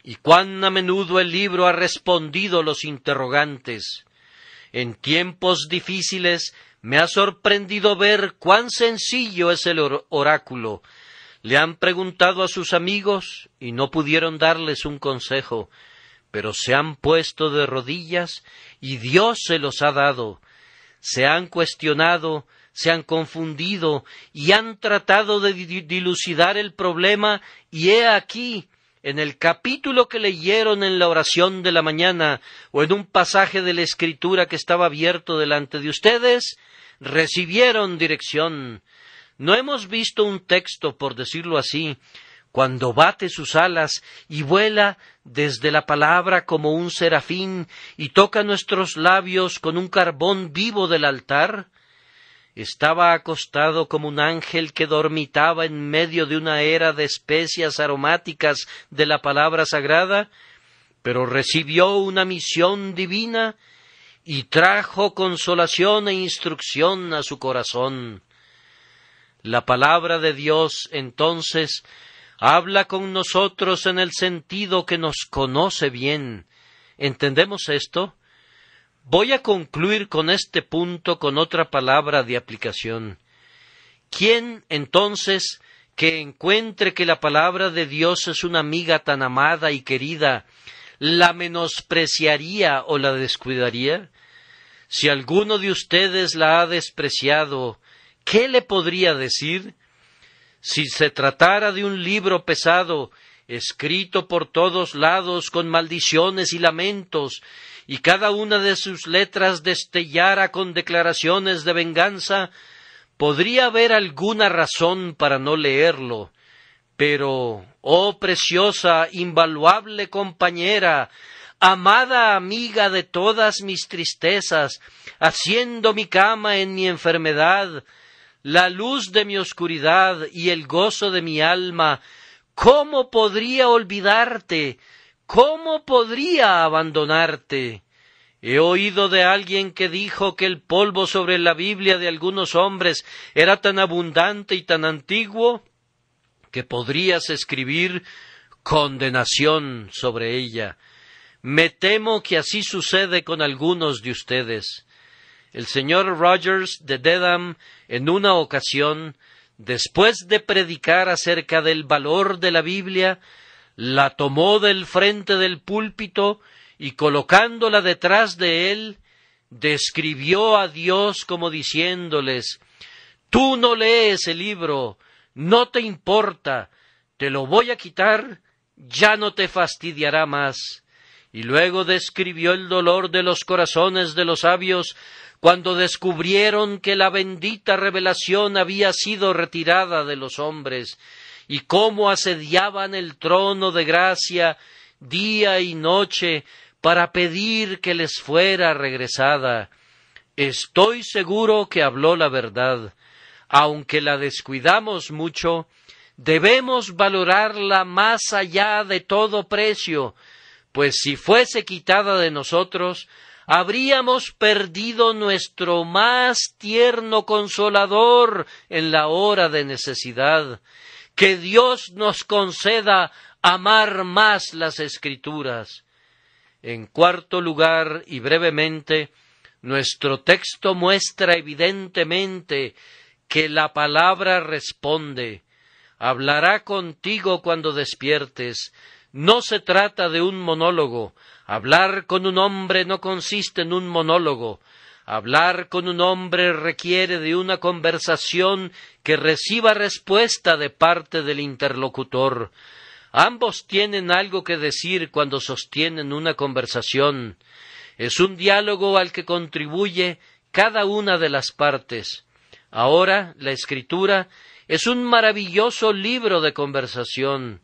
Y cuán a menudo el libro ha respondido los interrogantes. En tiempos difíciles me ha sorprendido ver cuán sencillo es el oráculo. Le han preguntado a sus amigos y no pudieron darles un consejo, pero se han puesto de rodillas y Dios se los ha dado. Se han cuestionado, se han confundido y han tratado de dilucidar el problema, y he aquí, en el capítulo que leyeron en la oración de la mañana o en un pasaje de la Escritura que estaba abierto delante de ustedes, recibieron dirección. No hemos visto un texto, por decirlo así, cuando bate sus alas y vuela desde la palabra como un serafín y toca nuestros labios con un carbón vivo del altar. Estaba acostado como un ángel que dormitaba en medio de una era de especias aromáticas de la palabra sagrada, pero recibió una misión divina y trajo consolación e instrucción a su corazón. La palabra de Dios, entonces, habla con nosotros en el sentido que nos conoce bien. ¿Entendemos esto? Voy a concluir con este punto con otra palabra de aplicación. ¿Quién, entonces, que encuentre que la palabra de Dios es una amiga tan amada y querida, la menospreciaría o la descuidaría? Si alguno de ustedes la ha despreciado, ¿qué le podría decir? Si se tratara de un libro pesado, escrito por todos lados con maldiciones y lamentos, y cada una de sus letras destellara con declaraciones de venganza, podría haber alguna razón para no leerlo. Pero, oh preciosa, invaluable compañera, amada amiga de todas mis tristezas, haciendo mi cama en mi enfermedad, la luz de mi oscuridad y el gozo de mi alma, ¿cómo podría olvidarte? ¿Cómo podría abandonarte? He oído de alguien que dijo que el polvo sobre la Biblia de algunos hombres era tan abundante y tan antiguo que podrías escribir condenación sobre ella. Me temo que así sucede con algunos de ustedes. El señor Rogers de Dedham, en una ocasión, después de predicar acerca del valor de la Biblia, la tomó del frente del púlpito y colocándola detrás de él, describió a Dios como diciéndoles: «Tú no lees el libro, no te importa, te lo voy a quitar, ya no te fastidiará más». Y luego describió el dolor de los corazones de los sabios cuando descubrieron que la bendita revelación había sido retirada de los hombres, y cómo asediaban el trono de gracia día y noche para pedir que les fuera regresada. Estoy seguro que habló la verdad. Aunque la descuidamos mucho, debemos valorarla más allá de todo precio, pues si fuese quitada de nosotros, habríamos perdido nuestro más tierno consolador en la hora de necesidad. Que Dios nos conceda amar más las Escrituras. En cuarto lugar, y brevemente, nuestro texto muestra evidentemente que la palabra responde. Hablará contigo cuando despiertes. No se trata de un monólogo. Hablar con un hombre no consiste en un monólogo. Hablar con un hombre requiere de una conversación que reciba respuesta de parte del interlocutor. Ambos tienen algo que decir cuando sostienen una conversación. Es un diálogo al que contribuye cada una de las partes. Ahora, la Escritura es un maravilloso libro de conversación.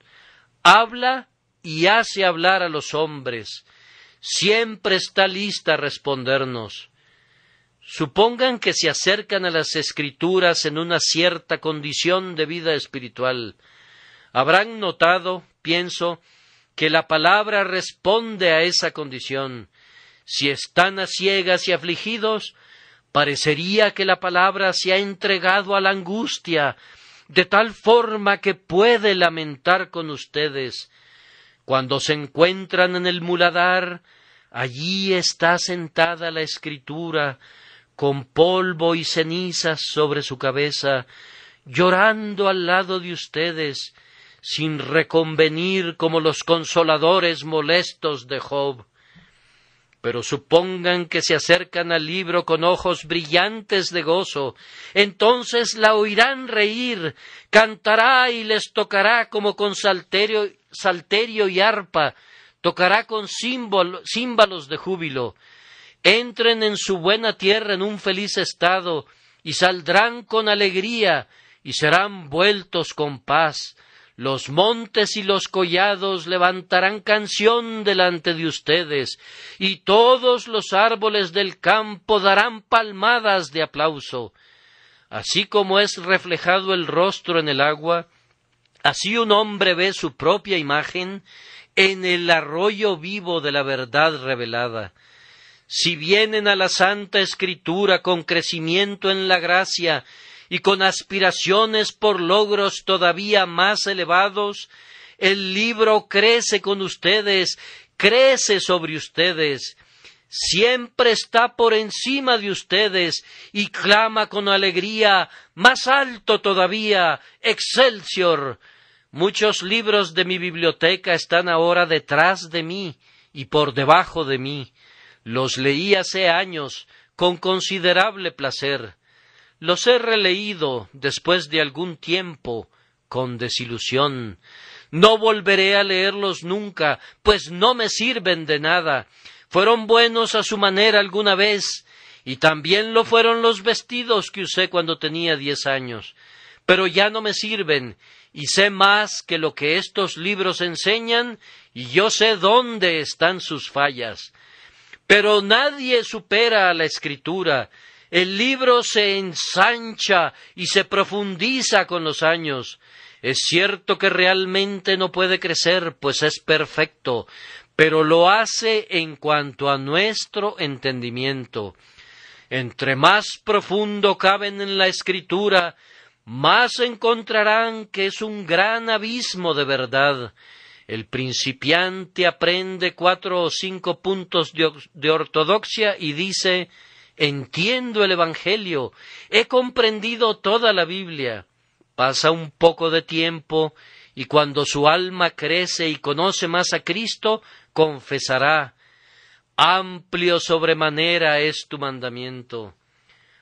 Habla y hace hablar a los hombres. Siempre está lista a respondernos. Supongan que se acercan a las Escrituras en una cierta condición de vida espiritual. Habrán notado, pienso, que la palabra responde a esa condición. Si están a ciegas y afligidos, parecería que la palabra se ha entregado a la angustia, de tal forma que puede lamentar con ustedes. Cuando se encuentran en el muladar, allí está sentada la Escritura, con polvo y cenizas sobre su cabeza, llorando al lado de ustedes, sin reconvenir como los consoladores molestos de Job. Pero supongan que se acercan al libro con ojos brillantes de gozo, entonces la oirán reír, cantará y les tocará como con salterio y arpa, tocará con címbalos de júbilo. Entren en su buena tierra en un feliz estado, y saldrán con alegría, y serán vueltos con paz. Los montes y los collados levantarán canción delante de ustedes, y todos los árboles del campo darán palmadas de aplauso. Así como es reflejado el rostro en el agua, así un hombre ve su propia imagen en el arroyo vivo de la verdad revelada. Si vienen a la Santa Escritura con crecimiento en la gracia y con aspiraciones por logros todavía más elevados, el libro crece con ustedes, crece sobre ustedes, siempre está por encima de ustedes y clama con alegría, más alto todavía, Excelsior. Muchos libros de mi biblioteca están ahora detrás de mí y por debajo de mí. Los leí hace años con considerable placer. Los he releído después de algún tiempo con desilusión. No volveré a leerlos nunca, pues no me sirven de nada. Fueron buenos a su manera alguna vez, y también lo fueron los vestidos que usé cuando tenía 10 años. Pero ya no me sirven, y sé más que lo que estos libros enseñan, y yo sé dónde están sus fallas. Pero nadie supera a la Escritura. El libro se ensancha y se profundiza con los años. Es cierto que realmente no puede crecer, pues es perfecto, pero lo hace en cuanto a nuestro entendimiento. Entre más profundo caben en la Escritura, más encontrarán que es un gran abismo de verdad. El principiante aprende 4 o 5 puntos de ortodoxia y dice: entiendo el Evangelio, he comprendido toda la Biblia. Pasa un poco de tiempo y cuando su alma crece y conoce más a Cristo, confesará: amplio sobremanera es tu mandamiento.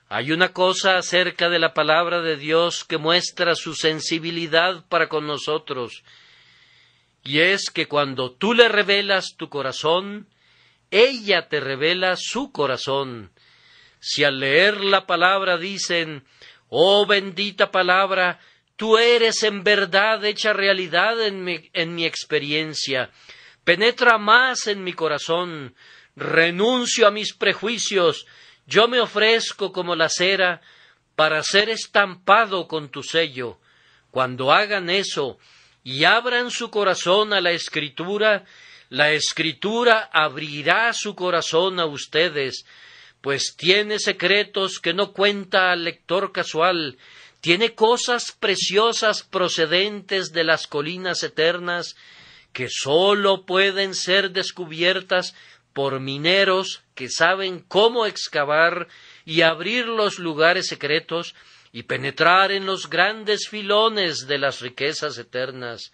Hay una cosa acerca de la palabra de Dios que muestra su sensibilidad para con nosotros, y es que cuando tú le revelas tu corazón, ella te revela su corazón. Si al leer la palabra dicen: oh bendita palabra, tú eres en verdad hecha realidad en mi experiencia, penetra más en mi corazón, renuncio a mis prejuicios, yo me ofrezco como la cera para ser estampado con tu sello. Cuando hagan eso y abran su corazón a la Escritura abrirá su corazón a ustedes, pues tiene secretos que no cuenta al lector casual, tiene cosas preciosas procedentes de las colinas eternas que sólo pueden ser descubiertas por mineros que saben cómo excavar y abrir los lugares secretos y penetrar en los grandes filones de las riquezas eternas.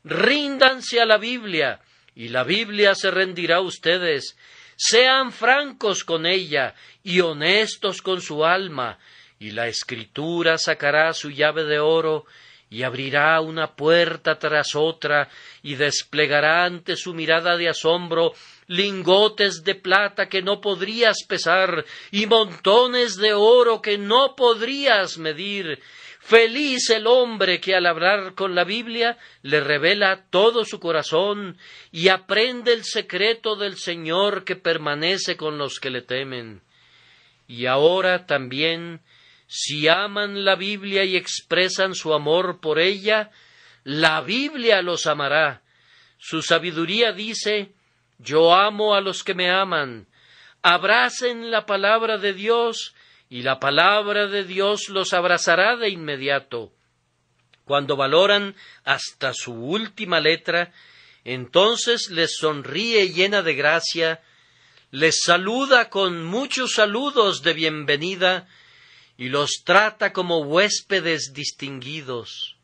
Ríndanse a la Biblia, y la Biblia se rendirá a ustedes. Sean francos con ella y honestos con su alma, y la Escritura sacará su llave de oro y abrirá una puerta tras otra y desplegará ante su mirada de asombro lingotes de plata que no podrías pesar y montones de oro que no podrías medir. Feliz el hombre que al hablar con la Biblia le revela todo su corazón y aprende el secreto del Señor que permanece con los que le temen. Y ahora también, si aman la Biblia y expresan su amor por ella, la Biblia los amará. Su sabiduría dice: yo amo a los que me aman. Abracen la palabra de Dios, y la palabra de Dios los abrazará de inmediato. Cuando valoran hasta su última letra, entonces les sonríe llena de gracia, les saluda con muchos saludos de bienvenida y los trata como huéspedes distinguidos.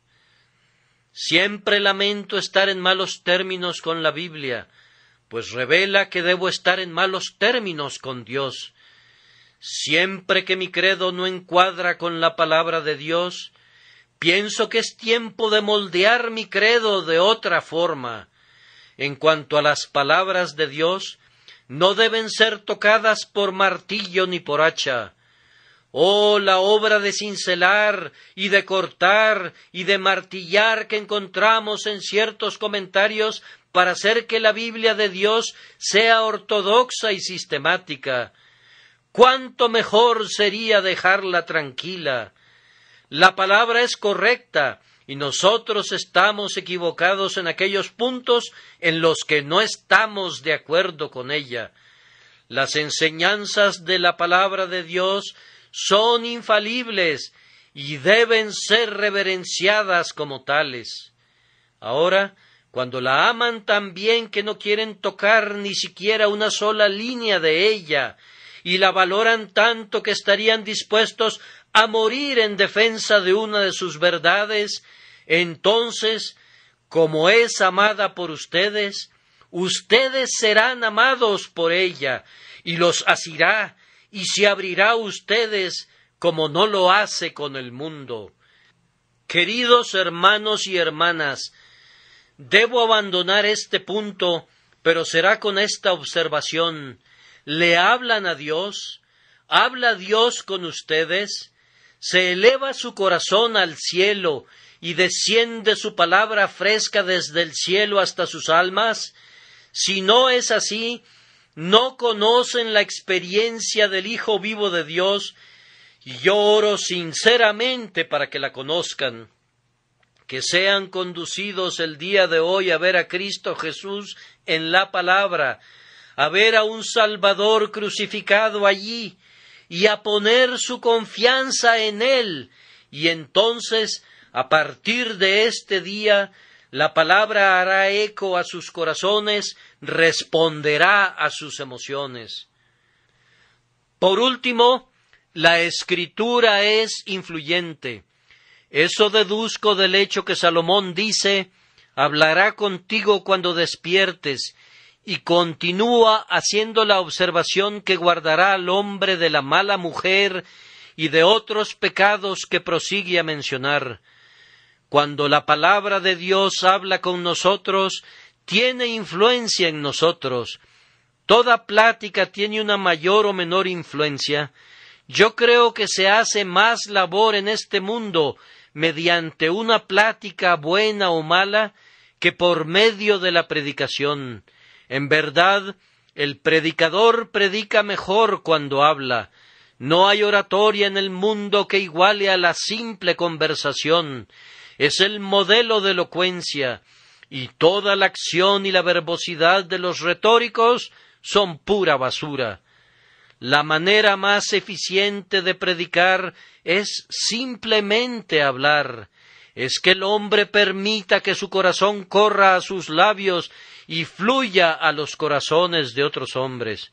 Siempre lamento estar en malos términos con la Biblia, pues revela que debo estar en malos términos con Dios. Siempre que mi credo no encuadra con la palabra de Dios, pienso que es tiempo de moldear mi credo de otra forma. En cuanto a las palabras de Dios, no deben ser tocadas por martillo ni por hacha. Oh, la obra de cincelar y de cortar y de martillar que encontramos en ciertos comentarios para hacer que la Biblia de Dios sea ortodoxa y sistemática. ¡Cuánto mejor sería dejarla tranquila! La palabra es correcta y nosotros estamos equivocados en aquellos puntos en los que no estamos de acuerdo con ella. Las enseñanzas de la palabra de Dios son infalibles y deben ser reverenciadas como tales. Ahora, cuando la aman tan bien que no quieren tocar ni siquiera una sola línea de ella, y la valoran tanto que estarían dispuestos a morir en defensa de una de sus verdades, entonces, como es amada por ustedes, ustedes serán amados por ella, y los asirá, y se abrirá a ustedes como no lo hace con el mundo. Queridos hermanos y hermanas, debo abandonar este punto, pero será con esta observación. ¿Le hablan a Dios? ¿Habla Dios con ustedes? ¿Se eleva su corazón al cielo y desciende su palabra fresca desde el cielo hasta sus almas? Si no es así, no conocen la experiencia del Hijo vivo de Dios, y yo oro sinceramente para que la conozcan, que sean conducidos el día de hoy a ver a Cristo Jesús en la palabra, a ver a un Salvador crucificado allí, y a poner su confianza en Él, y entonces, a partir de este día, la palabra hará eco a sus corazones, responderá a sus emociones. Por último, la Escritura es influyente. Eso deduzco del hecho que Salomón dice, hablará contigo cuando despiertes, y continúa haciendo la observación que guardará al hombre de la mala mujer y de otros pecados que prosigue a mencionar. Cuando la palabra de Dios habla con nosotros, tiene influencia en nosotros. Toda plática tiene una mayor o menor influencia. Yo creo que se hace más labor en este mundo mediante una plática buena o mala que por medio de la predicación. En verdad, el predicador predica mejor cuando habla. No hay oratoria en el mundo que iguale a la simple conversación. Es el modelo de elocuencia, y toda la acción y la verbosidad de los retóricos son pura basura. La manera más eficiente de predicar es simplemente hablar. Es que el hombre permita que su corazón corra a sus labios y fluya a los corazones de otros hombres.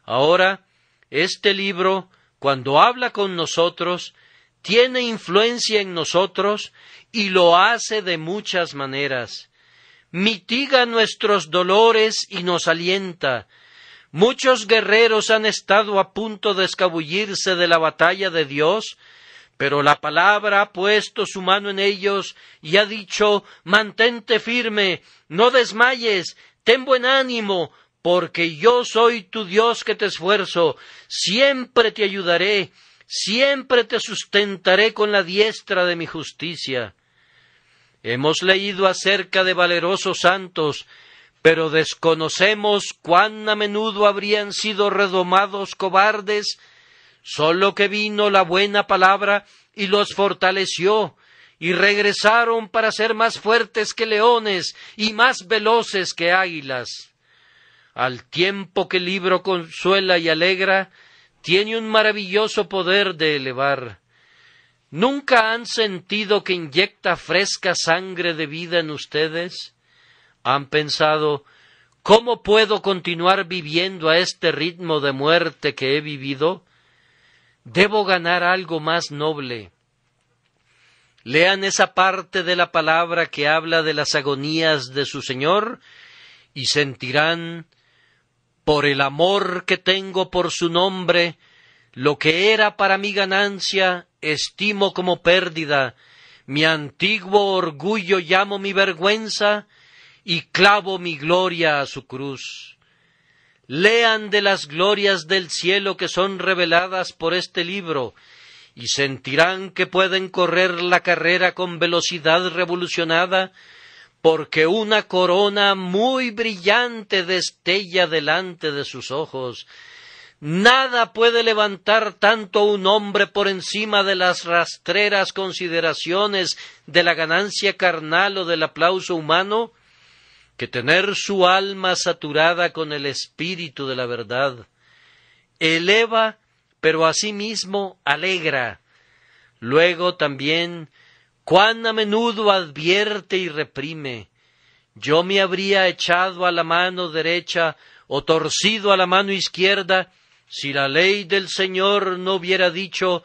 Ahora, este libro, cuando habla con nosotros, tiene influencia en nosotros y lo hace de muchas maneras. Mitiga nuestros dolores y nos alienta. Muchos guerreros han estado a punto de escabullirse de la batalla de Dios, pero la palabra ha puesto su mano en ellos y ha dicho, mantente firme, no desmayes, ten buen ánimo, porque yo soy tu Dios que te esfuerzo, siempre te ayudaré, siempre te sustentaré con la diestra de mi justicia. Hemos leído acerca de valerosos santos, pero desconocemos cuán a menudo habrían sido redomados cobardes, solo que vino la buena palabra y los fortaleció, y regresaron para ser más fuertes que leones y más veloces que águilas. Al tiempo que el libro consuela y alegra, tiene un maravilloso poder de elevar. ¿Nunca han sentido que inyecta fresca sangre de vida en ustedes? ¿Han pensado, ¿cómo puedo continuar viviendo a este ritmo de muerte que he vivido? Debo ganar algo más noble. Lean esa parte de la palabra que habla de las agonías de su Señor y sentirán, por el amor que tengo por su nombre, lo que era para mi ganancia, estimo como pérdida, mi antiguo orgullo llamo mi vergüenza, y clavo mi gloria a su cruz. Lean de las glorias del cielo que son reveladas por este libro, y sentirán que pueden correr la carrera con velocidad revolucionada, porque una corona muy brillante destella delante de sus ojos. Nada puede levantar tanto a un hombre por encima de las rastreras consideraciones de la ganancia carnal o del aplauso humano, que tener su alma saturada con el espíritu de la verdad. Eleva, pero asimismo alegra. Luego también, cuán a menudo advierte y reprime. Yo me habría echado a la mano derecha o torcido a la mano izquierda, si la ley del Señor no hubiera dicho: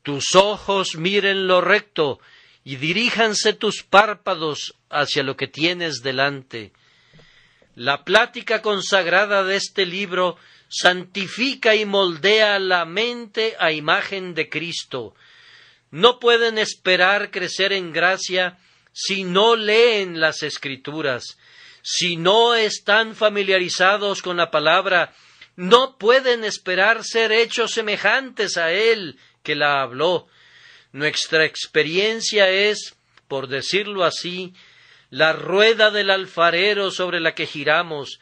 tus ojos miren lo recto y diríjanse tus párpados hacia lo que tienes delante. La plática consagrada de este libro santifica y moldea la mente a imagen de Cristo. No pueden esperar crecer en gracia si no leen las Escrituras. Si no están familiarizados con la palabra, no pueden esperar ser hechos semejantes a Él que la habló. Nuestra experiencia es, por decirlo así, la rueda del alfarero sobre la que giramos,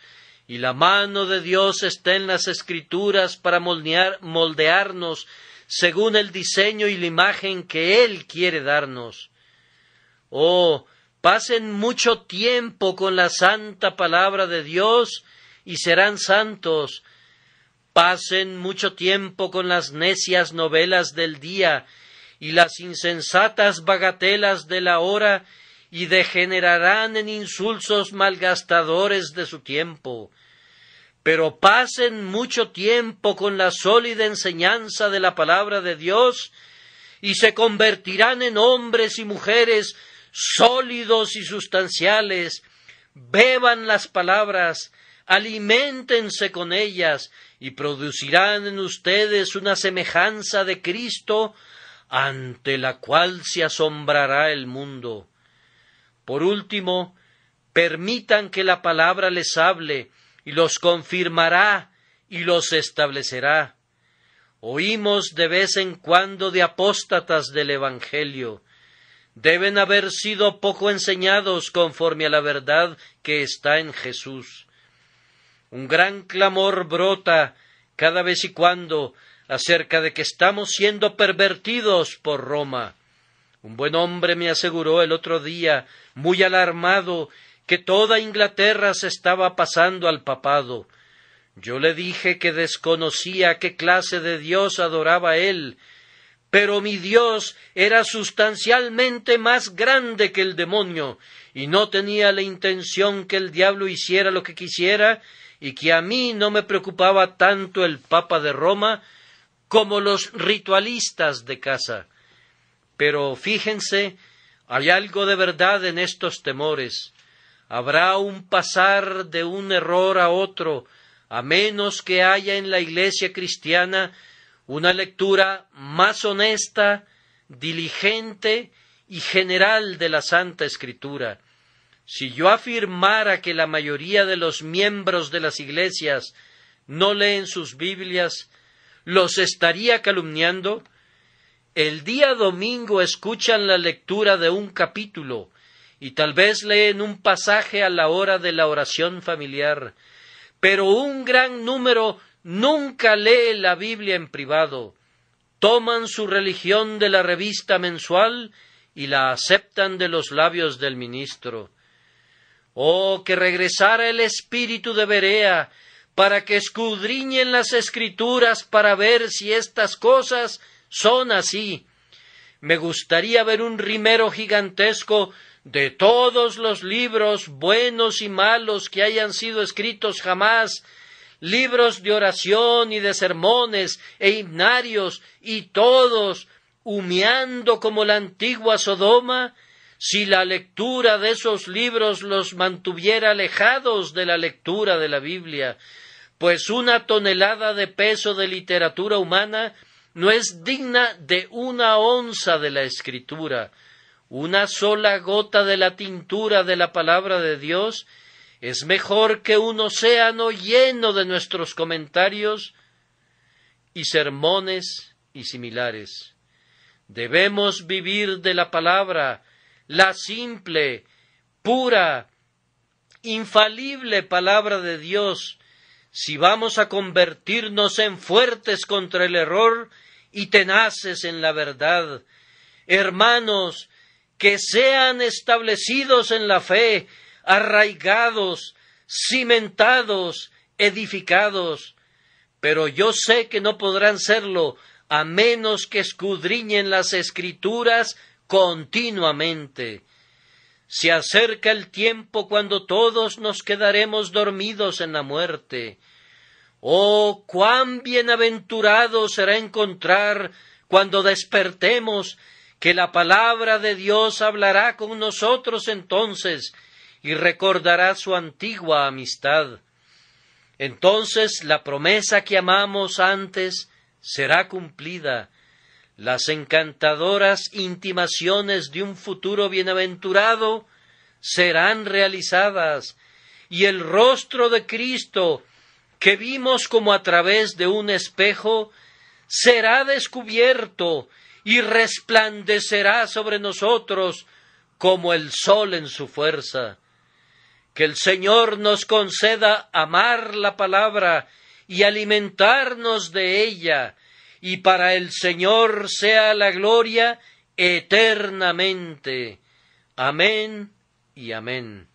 y la mano de Dios está en las Escrituras para moldearnos según el diseño y la imagen que Él quiere darnos. Oh, pasen mucho tiempo con la santa palabra de Dios y serán santos. Pasen mucho tiempo con las necias novelas del día y las insensatas bagatelas de la hora y degenerarán en insulsos malgastadores de su tiempo. Pero pasen mucho tiempo con la sólida enseñanza de la palabra de Dios y se convertirán en hombres y mujeres sólidos y sustanciales. Beban las palabras, aliméntense con ellas y producirán en ustedes una semejanza de Cristo ante la cual se asombrará el mundo. Por último, permitan que la palabra les hable y los confirmará y los establecerá. Oímos de vez en cuando de apóstatas del Evangelio. Deben haber sido poco enseñados conforme a la verdad que está en Jesús. Un gran clamor brota cada vez y cuando acerca de que estamos siendo pervertidos por Roma. Un buen hombre me aseguró el otro día, muy alarmado, que toda Inglaterra se estaba pasando al papado. Yo le dije que desconocía qué clase de Dios adoraba él, pero mi Dios era sustancialmente más grande que el demonio, y no tenía la intención que el diablo hiciera lo que quisiera, y que a mí no me preocupaba tanto el Papa de Roma como los ritualistas de casa. Pero fíjense, hay algo de verdad en estos temores. Habrá un pasar de un error a otro, a menos que haya en la Iglesia cristiana una lectura más honesta, diligente y general de la Santa Escritura. Si yo afirmara que la mayoría de los miembros de las iglesias no leen sus Biblias, ¿los estaría calumniando? El día domingo escuchan la lectura de un capítulo y tal vez leen un pasaje a la hora de la oración familiar, pero un gran número nunca lee la Biblia en privado. Toman su religión de la revista mensual y la aceptan de los labios del ministro. Oh, que regresara el espíritu de Berea para que escudriñen las Escrituras para ver si estas cosas son así. Me gustaría ver un rimero gigantesco de todos los libros buenos y malos que hayan sido escritos jamás, libros de oración y de sermones e himnarios, y todos humeando como la antigua Sodoma, si la lectura de esos libros los mantuviera alejados de la lectura de la Biblia, pues una tonelada de peso de literatura humana no es digna de una onza de la Escritura. Una sola gota de la tintura de la palabra de Dios es mejor que un océano lleno de nuestros comentarios y sermones y similares. Debemos vivir de la palabra, la simple, pura, infalible palabra de Dios. si vamos a convertirnos en fuertes contra el error y tenaces en la verdad. Hermanos, que sean establecidos en la fe, arraigados, cimentados, edificados. Pero yo sé que no podrán serlo a menos que escudriñen las Escrituras continuamente. Se acerca el tiempo cuando todos nos quedaremos dormidos en la muerte. Oh, cuán bienaventurado será encontrar, cuando despertemos, que la palabra de Dios hablará con nosotros entonces y recordará su antigua amistad. Entonces la promesa que amamos antes será cumplida. Las encantadoras intimaciones de un futuro bienaventurado serán realizadas, y el rostro de Cristo, que vimos como a través de un espejo, será descubierto y resplandecerá sobre nosotros como el sol en su fuerza. Que el Señor nos conceda amar la palabra y alimentarnos de ella, y para el Señor sea la gloria eternamente. Amén y amén.